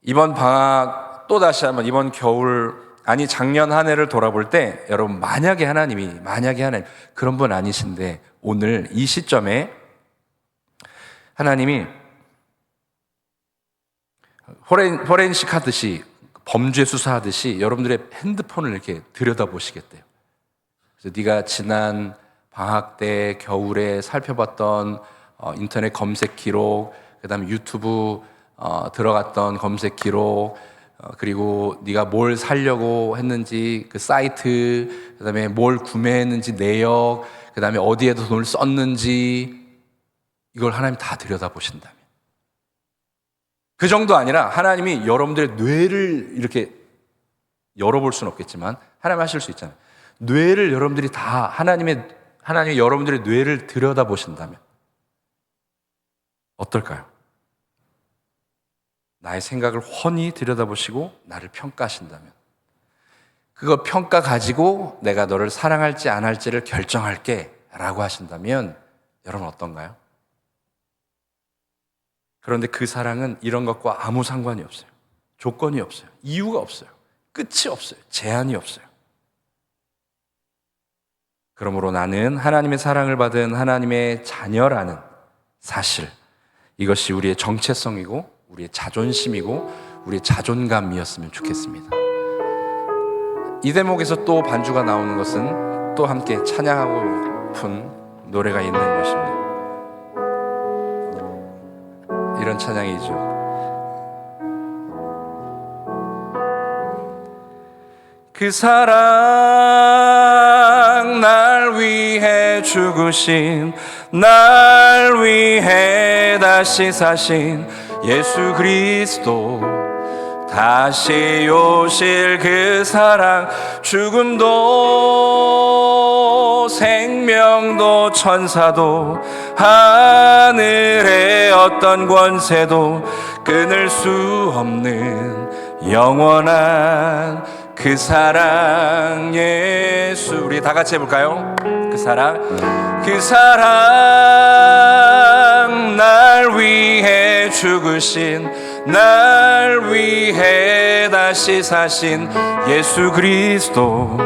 이번 방학 또다시 한번 이번 겨울 아니 작년 한 해를 돌아볼 때 여러분 만약에 하나님 그런 분 아니신데 오늘 이 시점에 하나님이 포렌식 하듯이 범죄 수사하듯이 여러분들의 핸드폰을 이렇게 들여다보시겠대요. 그래서 네가 지난 방학 때 겨울에 살펴봤던 인터넷 검색 기록, 그다음에 유튜브 들어갔던 검색 기록, 그리고 네가 뭘 사려고 했는지 그 사이트, 그다음에 뭘 구매했는지 내역, 그다음에 어디에도 돈을 썼는지 이걸 하나님 다 들여다보신다면 그 정도 아니라 하나님이 여러분들의 뇌를 이렇게 열어볼 수는 없겠지만 하나님 하실 수 있잖아요. 뇌를 여러분들이 다 하나님이 여러분들의 뇌를 들여다보신다면 어떨까요? 나의 생각을 훤히 들여다보시고 나를 평가하신다면 그거 평가 가지고 내가 너를 사랑할지 안 할지를 결정할게 라고 하신다면 여러분 어떤가요? 그런데 그 사랑은 이런 것과 아무 상관이 없어요. 조건이 없어요. 이유가 없어요. 끝이 없어요. 제한이 없어요. 그러므로 나는 하나님의 사랑을 받은 하나님의 자녀라는 사실, 이것이 우리의 정체성이고 우리의 자존심이고 우리의 자존감이었으면 좋겠습니다. 이 대목에서 또 반주가 나오는 것은 또 함께 찬양하고픈 노래가 있는 것입니다. 이런 찬양이죠. 그 사랑 날 위해 죽으신 날 위해 다시 사신 예수 그리스도 다시 오실 그 사랑 죽음도 생명도 천사도 하늘의 어떤 권세도 끊을 수 없는 영원한 그 사랑 예수 우리 다 같이 해볼까요? 그 사랑 날 위해 죽으신 날 위해 다시 사신 예수 그리스도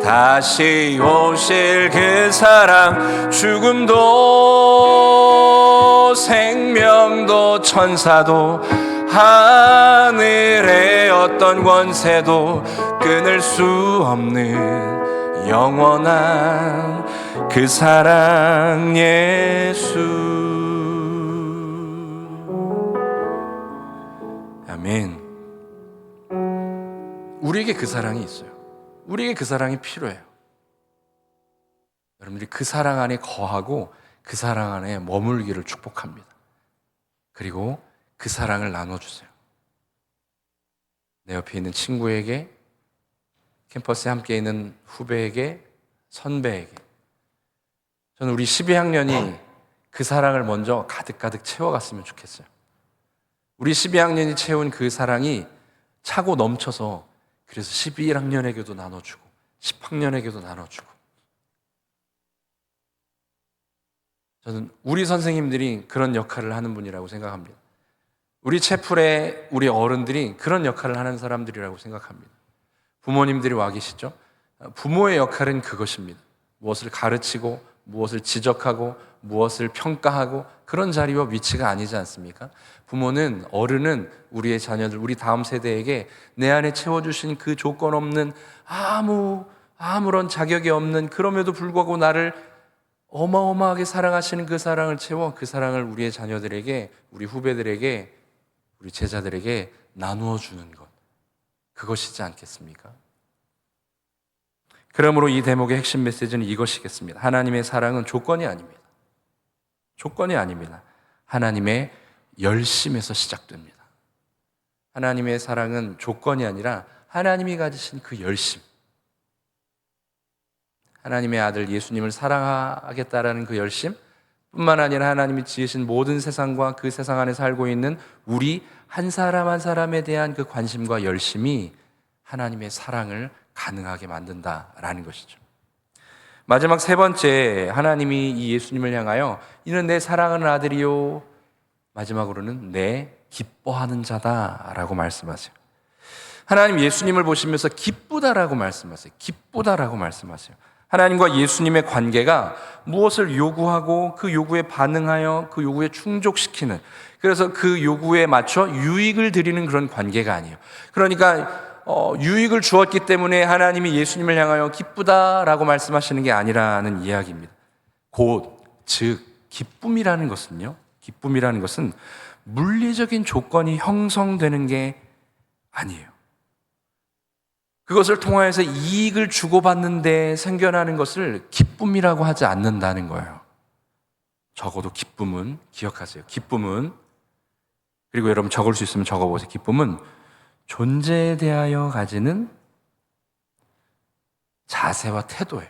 다시 오실 그 사랑 죽음도 생명도 천사도 하늘의 어떤 권세도 끊을 수 없는 영원한 그 사랑 예수. 아멘. 우리에게 그 사랑이 있어요. 우리에게 그 사랑이 필요해요. 여러분들이 그 사랑 안에 거하고 그 사랑 안에 머물기를 축복합니다. 그리고 그 사랑을 나눠주세요. 내 옆에 있는 친구에게, 캠퍼스에 함께 있는 후배에게, 선배에게. 저는 우리 12학년이 그 사랑을 먼저 가득가득 채워갔으면 좋겠어요. 우리 12학년이 채운 그 사랑이 차고 넘쳐서 그래서 11학년에게도 나눠주고 10학년에게도 나눠주고. 저는 우리 선생님들이 그런 역할을 하는 분이라고 생각합니다. 우리 채플에 우리 어른들이 그런 역할을 하는 사람들이라고 생각합니다. 부모님들이 와 계시죠? 부모의 역할은 그것입니다. 무엇을 가르치고 무엇을 지적하고 무엇을 평가하고 그런 자리와 위치가 아니지 않습니까? 부모는, 어른은 우리의 자녀들, 우리 다음 세대에게 내 안에 채워주신 그 조건 없는 아무런 자격이 없는, 그럼에도 불구하고 나를 어마어마하게 사랑하시는 그 사랑을 채워 그 사랑을 우리의 자녀들에게, 우리 후배들에게, 우리 제자들에게 나누어 주는 것, 그것이지 않겠습니까? 그러므로 이 대목의 핵심 메시지는 이것이겠습니다. 하나님의 사랑은 조건이 아닙니다. 조건이 아닙니다. 하나님의 열심에서 시작됩니다. 하나님의 사랑은 조건이 아니라 하나님이 가지신 그 열심, 하나님의 아들 예수님을 사랑하겠다라는 그 열심 뿐만 아니라 하나님이 지으신 모든 세상과 그 세상 안에 살고 있는 우리 한 사람 한 사람에 대한 그 관심과 열심이 하나님의 사랑을 가능하게 만든다라는 것이죠. 마지막 세 번째, 하나님이 이 예수님을 향하여 이는 내 사랑하는 아들이요, 마지막으로는 내 기뻐하는 자다라고 말씀하세요. 하나님 예수님을 보시면서 기쁘다라고 말씀하세요. 기쁘다라고 말씀하세요. 하나님과 예수님의 관계가 무엇을 요구하고 그 요구에 반응하여 그 요구에 충족시키는, 그래서 그 요구에 맞춰 유익을 드리는 그런 관계가 아니에요. 그러니까 유익을 주었기 때문에 하나님이 예수님을 향하여 기쁘다라고 말씀하시는 게 아니라는 이야기입니다. 즉 기쁨이라는 것은요, 기쁨이라는 것은 물리적인 조건이 형성되는 게 아니에요. 그것을 통하여서 이익을 주고받는데 생겨나는 것을 기쁨이라고 하지 않는다는 거예요. 적어도 기쁨은, 기억하세요. 기쁨은, 그리고 여러분 적을 수 있으면 적어보세요. 기쁨은 존재에 대하여 가지는 자세와 태도예요.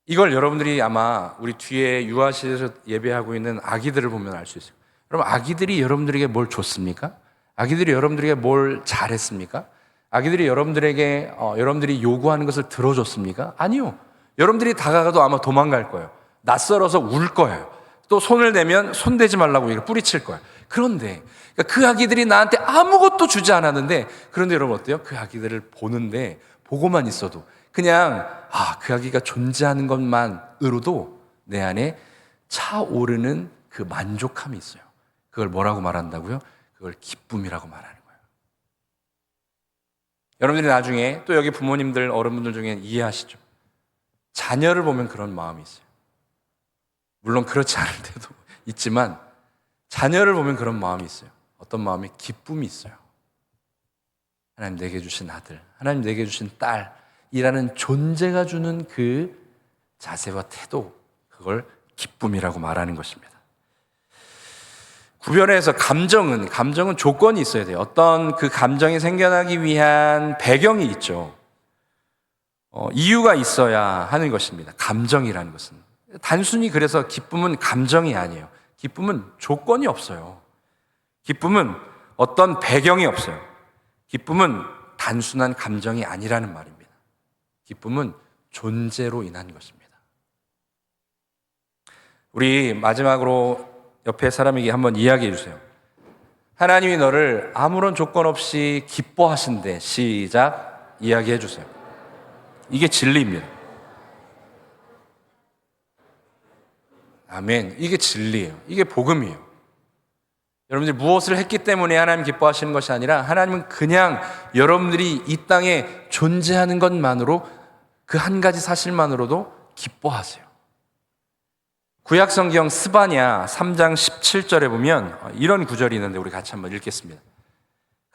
이걸 여러분들이 아마 우리 뒤에 유아실에서 예배하고 있는 아기들을 보면 알 수 있어요. 여러분, 아기들이 여러분들에게 뭘 줬습니까? 아기들이 여러분들에게 뭘 잘했습니까? 아기들이 여러분들에게 여러분들이 요구하는 것을 들어줬습니까? 아니요. 여러분들이 다가가도 아마 도망갈 거예요. 낯설어서 울 거예요. 또 손을 대면 손 대지 말라고 뿌리칠 거예요. 그런데 그 아기들이 나한테 아무것도 주지 않았는데, 그런데 여러분 어때요? 그 아기들을 보는데, 보고만 있어도 그냥 그 아기가 존재하는 것만으로도 내 안에 차오르는 그 만족함이 있어요. 그걸 뭐라고 말한다고요? 그걸 기쁨이라고 말하는 거예요. 여러분들이 나중에 또 여기 부모님들, 어른분들 중에 이해하시죠? 자녀를 보면 그런 마음이 있어요. 물론 그렇지 않을 때도 있지만 자녀를 보면 그런 마음이 있어요. 어떤 마음이? 기쁨이 있어요. 하나님 내게 주신 아들, 하나님 내게 주신 딸, 이라는 존재가 주는 그 자세와 태도, 그걸 기쁨이라고 말하는 것입니다. 구별해서 감정은 조건이 있어야 돼요. 어떤 그 감정이 생겨나기 위한 배경이 있죠. 이유가 있어야 하는 것입니다. 감정이라는 것은 단순히 그래서 기쁨은 감정이 아니에요. 기쁨은 조건이 없어요. 기쁨은 어떤 배경이 없어요. 기쁨은 단순한 감정이 아니라는 말입니다. 기쁨은 존재로 인한 것입니다. 우리 마지막으로 옆에 사람에게 한번 이야기해 주세요. 하나님이 너를 아무런 조건 없이 기뻐하신대. 시작. 이야기해 주세요. 이게 진리입니다. 아멘. 이게 진리예요. 이게 복음이에요. 여러분들이 무엇을 했기 때문에 하나님 기뻐하시는 것이 아니라 하나님은 그냥 여러분들이 이 땅에 존재하는 것만으로, 그 한 가지 사실만으로도 기뻐하세요. 구약성경 스바냐 3장 17절에 보면 이런 구절이 있는데 우리 같이 한번 읽겠습니다.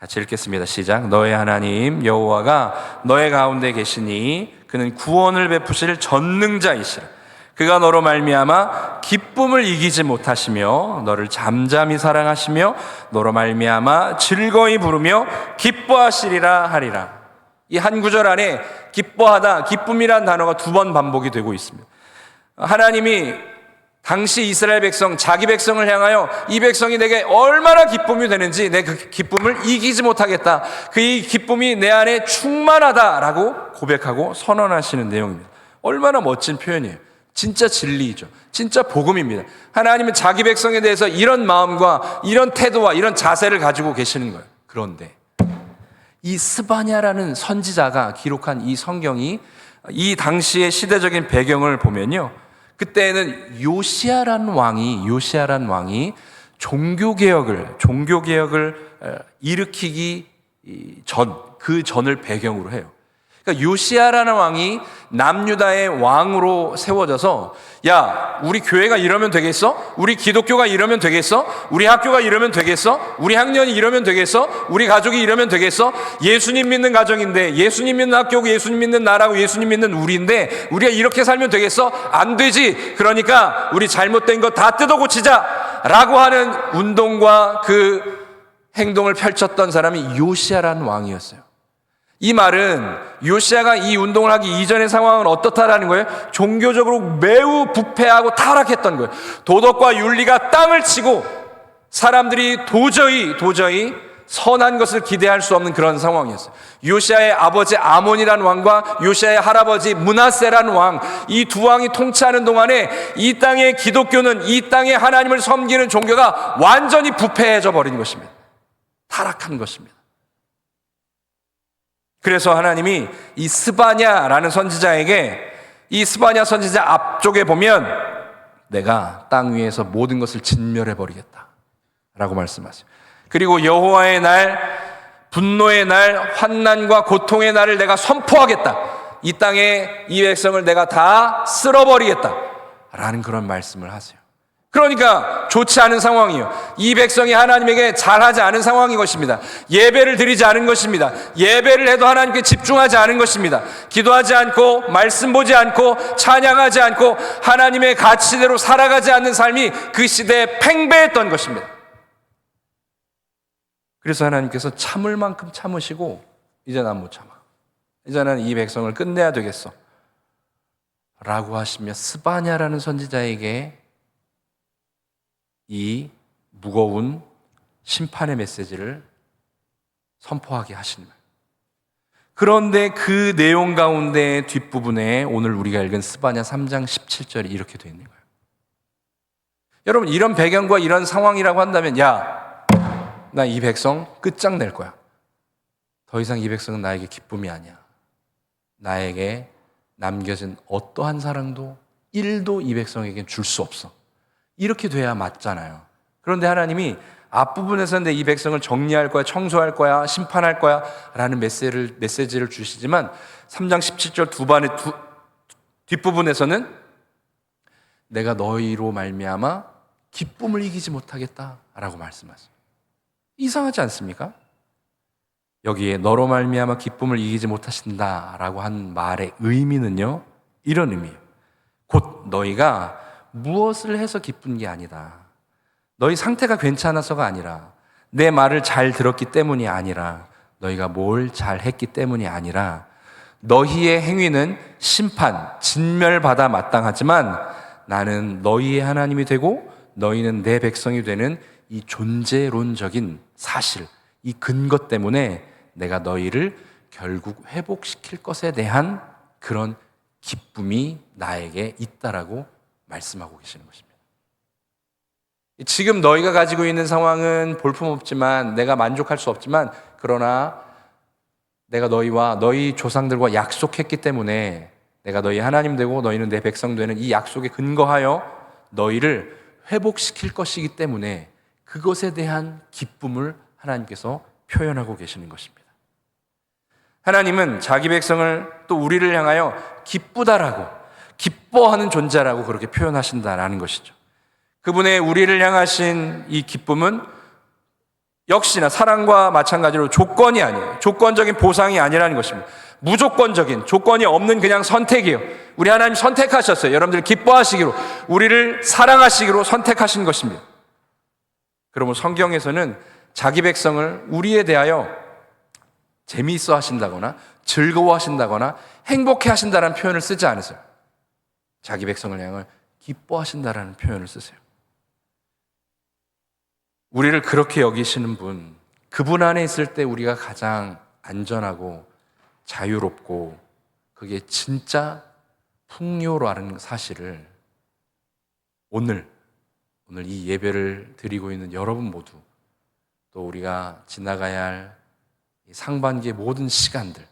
같이 읽겠습니다. 시작. 너의 하나님 여호와가 너의 가운데 계시니 그는 구원을 베푸실 전능자이시라. 그가 너로 말미암아 기쁨을 이기지 못하시며 너를 잠잠히 사랑하시며 너로 말미암아 즐거이 부르며 기뻐하시리라 하리라. 이 한 구절 안에 기뻐하다, 기쁨이란 단어가 2번 반복이 되고 있습니다. 하나님이 당시 이스라엘 백성, 자기 백성을 향하여 이 백성이 내게 얼마나 기쁨이 되는지 내 그 기쁨을 이기지 못하겠다. 그 이 기쁨이 내 안에 충만하다라고 고백하고 선언하시는 내용입니다. 얼마나 멋진 표현이에요. 진짜 진리이죠. 진짜 복음입니다. 하나님은 자기 백성에 대해서 이런 마음과 이런 태도와 이런 자세를 가지고 계시는 거예요. 그런데 이 스바냐라는 선지자가 기록한 이 성경이 이 당시의 시대적인 배경을 보면요, 그때는 요시야라는 왕이 종교개혁을 일으키기 그 전을 배경으로 해요. 그러니까 요시야라는 왕이 남유다의 왕으로 세워져서, 야, 우리 교회가 이러면 되겠어? 우리 기독교가 이러면 되겠어? 우리 학교가 이러면 되겠어? 우리 학년이 이러면 되겠어? 우리 가족이 이러면 되겠어? 예수님 믿는 가정인데, 예수님 믿는 학교고, 예수님 믿는 나라고, 예수님 믿는 우리인데 우리가 이렇게 살면 되겠어? 안 되지. 그러니까 우리 잘못된 거 다 뜯어 고치자 라고 하는 운동과 그 행동을 펼쳤던 사람이 요시야라는 왕이었어요. 이 말은 요시야가 이 운동을 하기 이전의 상황은 어떻다라는 거예요? 종교적으로 매우 부패하고 타락했던 거예요. 도덕과 윤리가 땅을 치고 사람들이 도저히 선한 것을 기대할 수 없는 그런 상황이었어요. 요시야의 아버지 아몬이라는 왕과 요시야의 할아버지 므낫세라는 왕, 이 두 왕이 통치하는 동안에 이 땅의 기독교는, 이 땅의 하나님을 섬기는 종교가 완전히 부패해져 버린 것입니다. 타락한 것입니다. 그래서 하나님이 이 스바냐라는 선지자에게, 이 스바냐 선지자 앞쪽에 보면 내가 땅 위에서 모든 것을 진멸해 버리겠다 라고 말씀하세요. 그리고 여호와의 날, 분노의 날, 환난과 고통의 날을 내가 선포하겠다. 이 땅에 이 백성을 내가 다 쓸어버리겠다 라는 그런 말씀을 하세요. 그러니까 좋지 않은 상황이에요. 이 백성이 하나님에게 잘하지 않은 상황인 것입니다. 예배를 드리지 않은 것입니다. 예배를 해도 하나님께 집중하지 않은 것입니다. 기도하지 않고, 말씀 보지 않고, 찬양하지 않고, 하나님의 가치대로 살아가지 않는 삶이 그 시대에 팽배했던 것입니다. 그래서 하나님께서 참을 만큼 참으시고, 이제 난 못 참아, 이제는 이 백성을 끝내야 되겠어 라고 하시며 스바냐라는 선지자에게 이 무거운 심판의 메시지를 선포하게 하시는 거예요. 그런데 그 내용 가운데 뒷부분에 오늘 우리가 읽은 스바냐 3장 17절이 이렇게 되어 있는 거예요. 여러분, 이런 배경과 이런 상황이라고 한다면, 야, 나 이 백성 끝장낼 거야. 더 이상 이 백성은 나에게 기쁨이 아니야. 나에게 남겨진 어떠한 사랑도 1도 이 백성에겐 줄 수 없어. 이렇게 돼야 맞잖아요. 그런데 하나님이 앞부분에서는 내 이 백성을 정리할 거야, 청소할 거야, 심판할 거야 라는 메시지를 주시지만 3장 17절 뒷부분에서는 내가 너희로 말미암아 기쁨을 이기지 못하겠다 라고 말씀하세요. 이상하지 않습니까? 여기에 너로 말미암아 기쁨을 이기지 못하신다라고 한 말의 의미는요, 이런 의미예요. 곧 너희가 무엇을 해서 기쁜 게 아니다. 너희 상태가 괜찮아서가 아니라, 내 말을 잘 들었기 때문이 아니라, 너희가 뭘 잘했기 때문이 아니라, 너희의 행위는 심판, 진멸받아 마땅하지만 나는 너희의 하나님이 되고 너희는 내 백성이 되는 이 존재론적인 사실, 이 근거 때문에 내가 너희를 결국 회복시킬 것에 대한 그런 기쁨이 나에게 있다라고 말씀하고 계시는 것입니다. 지금 너희가 가지고 있는 상황은 볼품없지만, 내가 만족할 수 없지만, 그러나 내가 너희와 너희 조상들과 약속했기 때문에 내가 너희 하나님 되고 너희는 내 백성 되는 이 약속에 근거하여 너희를 회복시킬 것이기 때문에 그것에 대한 기쁨을 하나님께서 표현하고 계시는 것입니다. 하나님은 자기 백성을, 또 우리를 향하여 기쁘다라고, 기뻐하는 존재라고 그렇게 표현하신다라는 것이죠. 그분의 우리를 향하신 이 기쁨은 역시나 사랑과 마찬가지로 조건이 아니에요. 조건적인 보상이 아니라는 것입니다. 무조건적인, 조건이 없는 그냥 선택이에요. 우리 하나님 선택하셨어요. 여러분들 기뻐하시기로, 우리를 사랑하시기로 선택하신 것입니다. 그러면 성경에서는 자기 백성을 우리에 대하여 재미있어 하신다거나 즐거워 하신다거나 행복해 하신다는 표현을 쓰지 않으세요. 자기 백성을 향해 기뻐하신다라는 표현을 쓰세요. 우리를 그렇게 여기시는 분, 그분 안에 있을 때 우리가 가장 안전하고 자유롭고 그게 진짜 풍요로라는 사실을 오늘 이 예배를 드리고 있는 여러분 모두, 또 우리가 지나가야 할 상반기의 모든 시간들,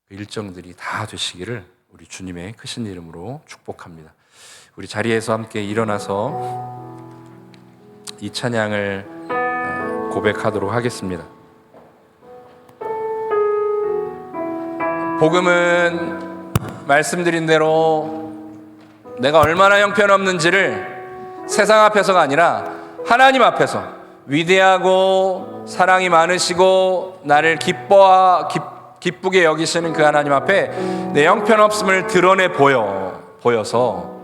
그 일정들이 다 되시기를 우리 주님의 크신 이름으로 축복합니다. 우리 자리에서 함께 일어나서 이 찬양을 고백하도록 하겠습니다. 복음은 말씀드린 대로 내가 얼마나 형편없는지를 세상 앞에서가 아니라 하나님 앞에서, 위대하고 사랑이 많으시고 나를 기쁘게 여기시는 그 하나님 앞에 내 형편없음을 드러내 보여서,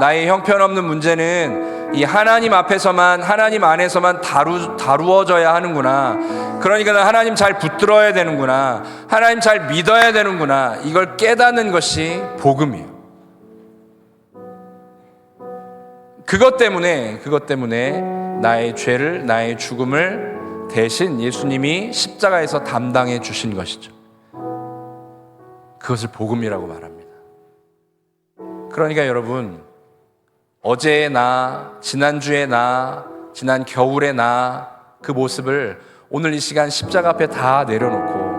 나의 형편없는 문제는 이 하나님 앞에서만, 하나님 안에서만 다루어져야 하는구나. 그러니까 나 하나님 잘 붙들어야 되는구나. 하나님 잘 믿어야 되는구나. 이걸 깨닫는 것이 복음이에요. 그것 때문에 나의 죄를, 나의 죽음을 대신 예수님이 십자가에서 담당해 주신 것이죠. 그것을 복음이라고 말합니다. 그러니까 여러분, 어제의 나, 지난주의 나, 지난 겨울의 나, 그 모습을 오늘 이 시간 십자가 앞에 다 내려놓고,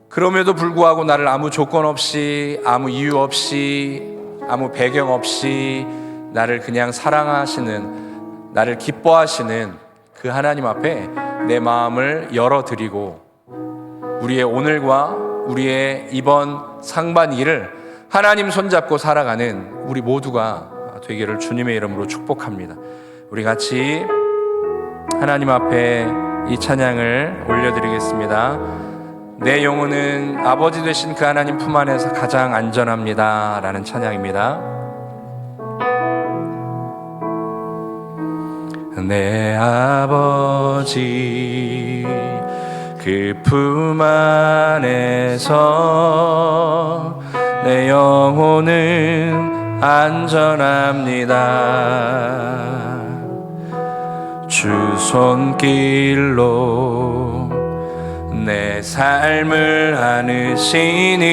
그럼에도 불구하고 나를 아무 조건 없이, 아무 이유 없이, 아무 배경 없이 나를 그냥 사랑하시는, 나를 기뻐하시는 그 하나님 앞에 내 마음을 열어드리고, 우리의 오늘과 우리의 이번 상반기를 하나님 손잡고 살아가는 우리 모두가 되기를 주님의 이름으로 축복합니다. 우리 같이 하나님 앞에 이 찬양을 올려드리겠습니다. 내 영혼은 아버지 되신 그 하나님 품 안에서 가장 안전합니다 라는 찬양입니다. 내 아버지 그 품 안에서 내 영혼은 안전합니다. 주 손길로 내 삶을 안으시니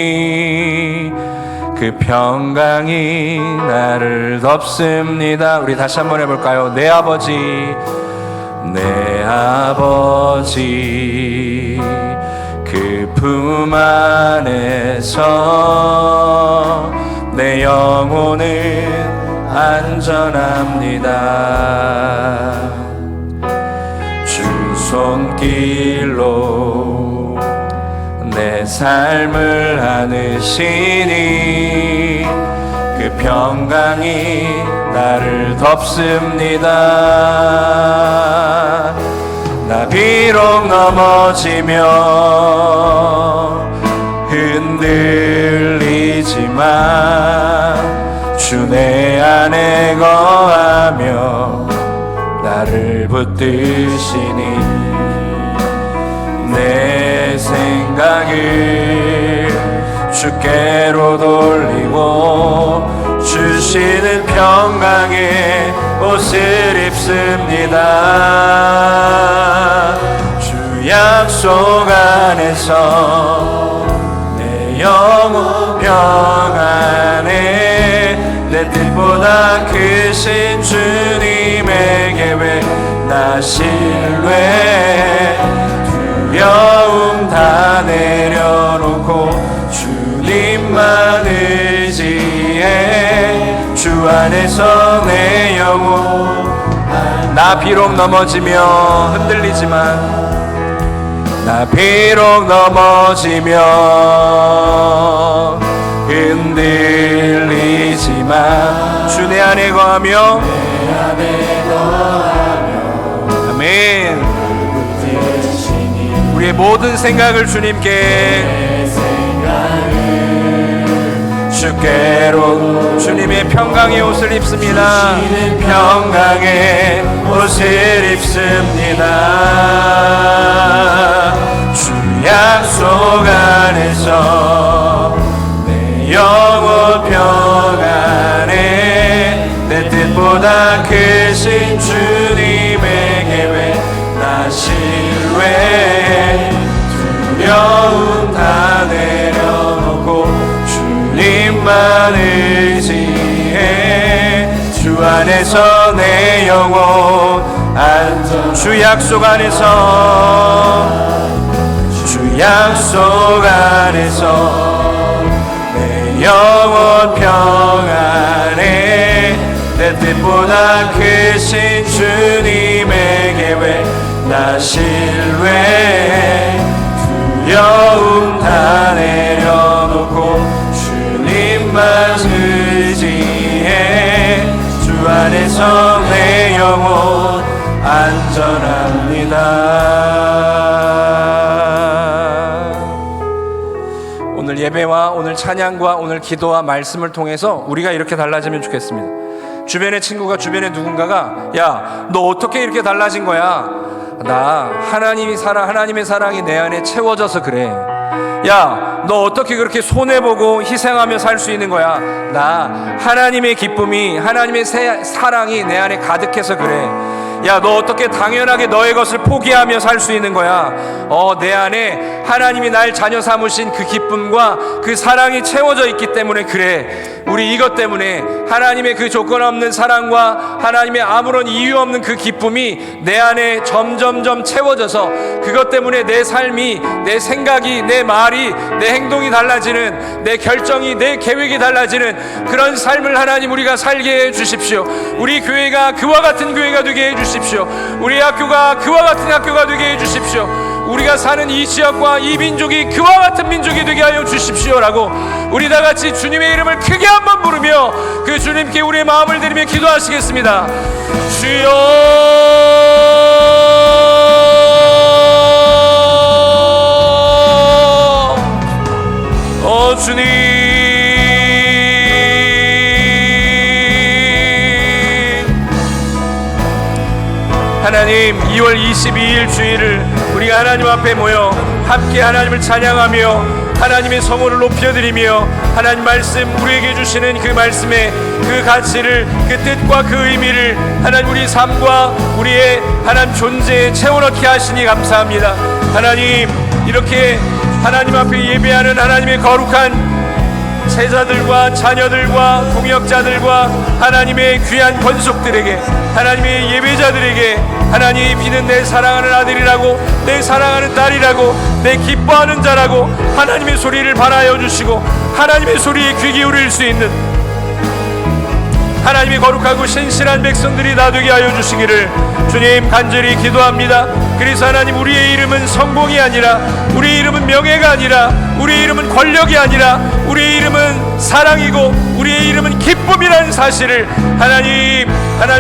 그 평강이 나를 덮습니다. 우리 다시 한번 해볼까요? 내 아버지 그 품 안에서 내 영혼은 안전합니다. 주 손길로 내 삶을 안으시니 그 평강이 나를 덮습니다. 나 비록 넘어지며 흔들리지만 주 내 안에 거하며 나를 붙드시니 내 생각을 주께로 돌리고 주시는 평강의 옷을 입습니다. 주 약속 안에서 내 영혼 평안에 내 뜻보다 크신 주님의 계획 나 신뢰 두려움 다 내려놓고 주님만 의지해 주 안에서 내 영혼 나 비록 넘어지며 흔들리지만 나 비록 넘어지며 흔들리지만 주 내 안에 거하며 아멘. 우리의 모든 생각을 주님께 주께로 주님의 평강의 옷을 입습니다. 평강의 옷을 입습니다. 주 약속 안에서 내 영혼 평안에 내 뜻보다 크신 주님의 계획 나 신뢰 두려움 다 내려놓고 주님만 의지해 주 안에서 내 영혼 안전 주 약속 안에서 주 약속 안에서 내 영혼 평안에 내 뜻보다 크신 주님의 계획 나 신뢰 두려움 다 내려놓고 주님만 의지해 주 안에서 내 영혼 안전합니다. 오늘 예배와 오늘 찬양과 오늘 기도와 말씀을 통해서 우리가 이렇게 달라지면 좋겠습니다. 주변의 친구가 주변의 누군가가 야, 너 어떻게 이렇게 달라진 거야? 나 하나님의 사랑이 내 안에 채워져서 그래. 야, 너 어떻게 그렇게 손해보고 희생하며 살 수 있는 거야? 나 하나님의 기쁨이 하나님의 사랑이 내 안에 가득해서 그래. 야, 너 어떻게 당연하게 너의 것을 포기하며 살 수 있는 거야? 내 안에 하나님이 날 자녀 삼으신 그 기쁨과 그 사랑이 채워져 있기 때문에 그래. 우리 이것 때문에 하나님의 그 조건 없는 사랑과 하나님의 아무런 이유 없는 그 기쁨이 내 안에 점점점 채워져서 그것 때문에 내 삶이, 내 생각이, 내 말이, 내 행동이 달라지는, 내 결정이, 내 계획이 달라지는 그런 삶을 하나님 우리가 살게 해주십시오. 우리 교회가 그와 같은 교회가 되게 해주십시오. 우리 학교가 그와 같은 학교가 되게 해주십시오. 우리가 사는 이 지역과 이 민족이 그와 같은 민족이 되게 하여 주십시오라고 우리 다 같이 주님의 이름을 크게 한번 부르며 그 주님께 우리의 마음을 드리며 기도하시겠습니다. 주여, 주님, 하나님 2월 22일 주일을 우리가 하나님 앞에 모여 함께 하나님을 찬양하며 하나님의 성호를 높여드리며 하나님 말씀 우리에게 주시는 그 말씀의 그 가치를, 그 뜻과 그 의미를 하나님 우리 삶과 우리의 하나님 존재에 채워넣게 하시니 감사합니다. 하나님, 이렇게 하나님 앞에 예배하는 하나님의 거룩한 제자들과 자녀들과 동역자들과 하나님의 귀한 권속들에게, 하나님의 예배자들에게 하나님, 이는 내 사랑하는 아들이라고, 내 사랑하는 딸이라고, 내 기뻐하는 자라고 하나님의 소리를 발하여 주시고 하나님의 소리에 귀 기울일 수 있는 하나님의 거룩하고 신실한 백성들이 다 되게 하여 주시기를 주님 간절히 기도합니다. 그래서 하나님, 우리의 이름은 성공이 아니라, 우리의 이름은 명예가 아니라, 우리의 이름은 권력이 아니라, 우리의 이름은 사랑이고 우리의 이름은 기쁨이라는 사실을 하나님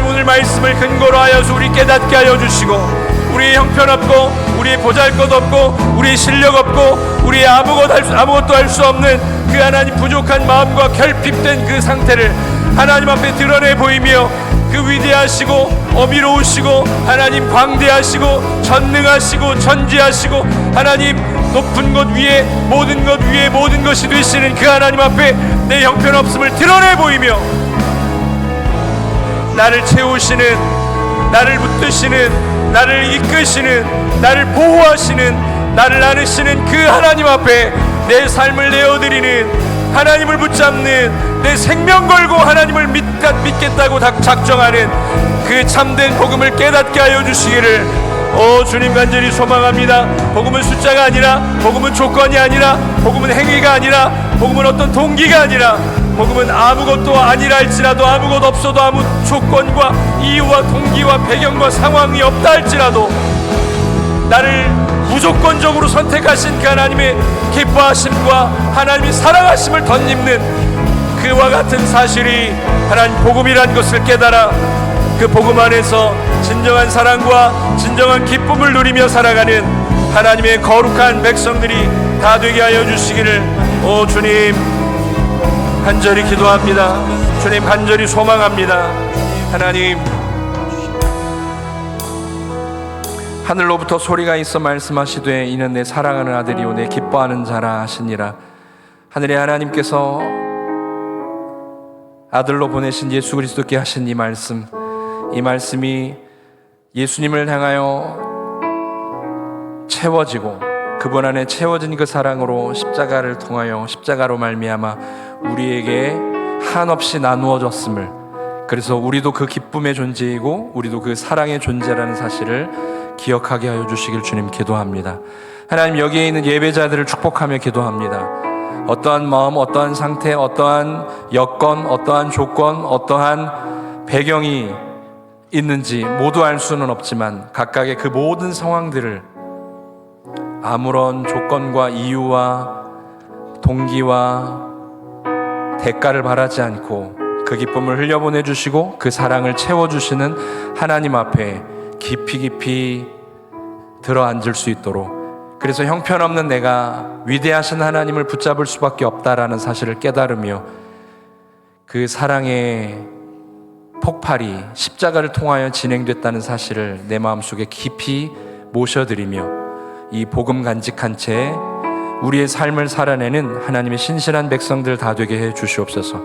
오늘 말씀을 근거로 하여서 우리 깨닫게 하여 주시고 우리 형편없고 우리 보잘것없고 우리 실력 없고 우리 아무것도 할 수 없는 그 하나님 부족한 마음과 결핍된 그 상태를 하나님 앞에 드러내 보이며 그 위대하시고 어미로우시고 하나님 광대하시고 전능하시고 전지하시고 하나님 높은 것 위에 모든 것 위에 모든 것이 되시는 그 하나님 앞에 내 형편없음을 드러내 보이며 나를 채우시는, 나를 붙드시는, 나를 이끄시는, 나를 보호하시는, 나를 안으시는 그 하나님 앞에 내 삶을 내어드리는, 하나님을 붙잡는, 내 생명 걸고 하나님을 믿겠다고 작정하는 그 참된 복음을 깨닫게 하여 주시기를 주님 간절히 소망합니다. 복음은 숫자가 아니라, 복음은 조건이 아니라, 복음은 행위가 아니라, 복음은 어떤 동기가 아니라, 복음은 아무것도 아니라 할지라도, 아무것도 없어도 아무 조건과 이유와 동기와 배경과 상황이 없다 할지라도 나를 무조건적으로 선택하신 그 하나님의 기뻐하심과 하나님의 사랑하심을 덧입는 그와 같은 사실이 하나님 복음이란 것을 깨달아 그 복음 안에서 진정한 사랑과 진정한 기쁨을 누리며 살아가는 하나님의 거룩한 백성들이 다 되게 하여 주시기를 주님 간절히 기도합니다. 주님 간절히 소망합니다. 하나님, 하늘로부터 소리가 있어 말씀하시되 이는 내 사랑하는 아들이요 내 기뻐하는 자라 하시니라. 하늘의 하나님께서 아들로 보내신 예수 그리스도께 하신 이 말씀이 예수님을 향하여 채워지고 그분 안에 채워진 그 사랑으로 십자가를 통하여 십자가로 말미암아 우리에게 한없이 나누어졌음을, 그래서 우리도 그 기쁨의 존재이고 우리도 그 사랑의 존재라는 사실을 기억하게 하여 주시길 주님 기도합니다. 하나님, 여기에 있는 예배자들을 축복하며 기도합니다. 어떠한 마음, 어떠한 상태, 어떠한 여건, 어떠한 조건, 어떠한 배경이 있는지 모두 알 수는 없지만 각각의 그 모든 상황들을 아무런 조건과 이유와 동기와 대가를 바라지 않고 그 기쁨을 흘려보내 주시고 그 사랑을 채워주시는 하나님 앞에 깊이 들어앉을 수 있도록, 그래서 형편없는 내가 위대하신 하나님을 붙잡을 수밖에 없다라는 사실을 깨달으며 그 사랑의 폭발이 십자가를 통하여 진행됐다는 사실을 내 마음속에 깊이 모셔드리며 이 복음 간직한 채 우리의 삶을 살아내는 하나님의 신실한 백성들 다 되게 해 주시옵소서.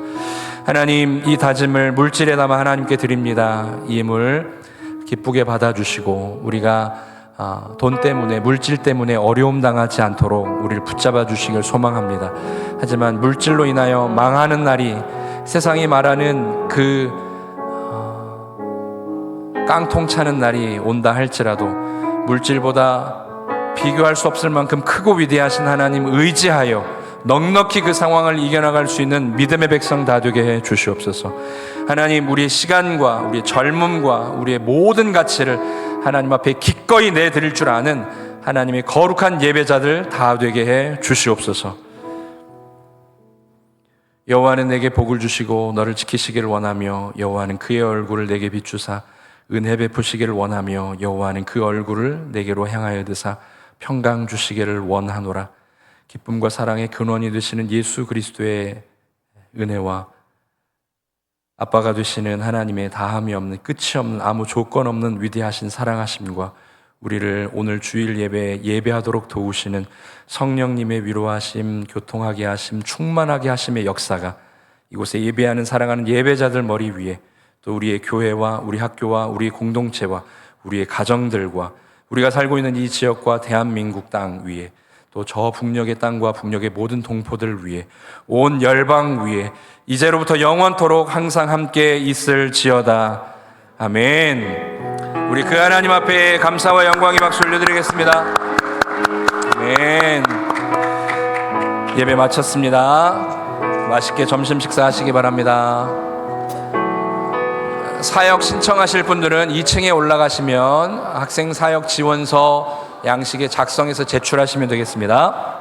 하나님, 이 다짐을 물질에 담아 하나님께 드립니다. 이 힘을 기쁘게 받아주시고 우리가 돈 때문에, 물질 때문에 어려움 당하지 않도록 우리를 붙잡아 주시길 소망합니다. 하지만 물질로 인하여 망하는 날이, 세상이 말하는 그 깡통 차는 날이 온다 할지라도 물질보다 비교할 수 없을 만큼 크고 위대하신 하나님 의지하여 넉넉히 그 상황을 이겨나갈 수 있는 믿음의 백성 다 되게 해 주시옵소서. 하나님, 우리의 시간과 우리의 젊음과 우리의 모든 가치를 하나님 앞에 기꺼이 내드릴 줄 아는 하나님의 거룩한 예배자들 다 되게 해 주시옵소서. 여호와는 내게 복을 주시고 너를 지키시기를 원하며 여호와는 그의 얼굴을 내게 비추사 은혜 베푸시기를 원하며 여호와는 그 얼굴을 내게로 향하여 드사 평강 주시기를 원하노라. 기쁨과 사랑의 근원이 되시는 예수 그리스도의 은혜와 아빠가 되시는 하나님의 다함이 없는, 끝이 없는, 아무 조건 없는 위대하신 사랑하심과 우리를 오늘 주일 예배에 예배하도록 도우시는 성령님의 위로하심, 교통하게 하심, 충만하게 하심의 역사가 이곳에 예배하는 사랑하는 예배자들 머리 위에, 또 우리의 교회와 우리 학교와 우리 공동체와 우리의 가정들과 우리가 살고 있는 이 지역과 대한민국 땅 위에, 또 저 북녘의 땅과 북녘의 모든 동포들 위에, 온 열방 위에 이제로부터 영원토록 항상 함께 있을지어다. 아멘. 우리 그 하나님 앞에 감사와 영광의 박수 올려드리겠습니다. 아멘. 예배 마쳤습니다. 맛있게 점심 식사하시기 바랍니다. 사역 신청하실 분들은 2층에 올라가시면 학생 사역 지원서 양식에 작성해서 제출하시면 되겠습니다.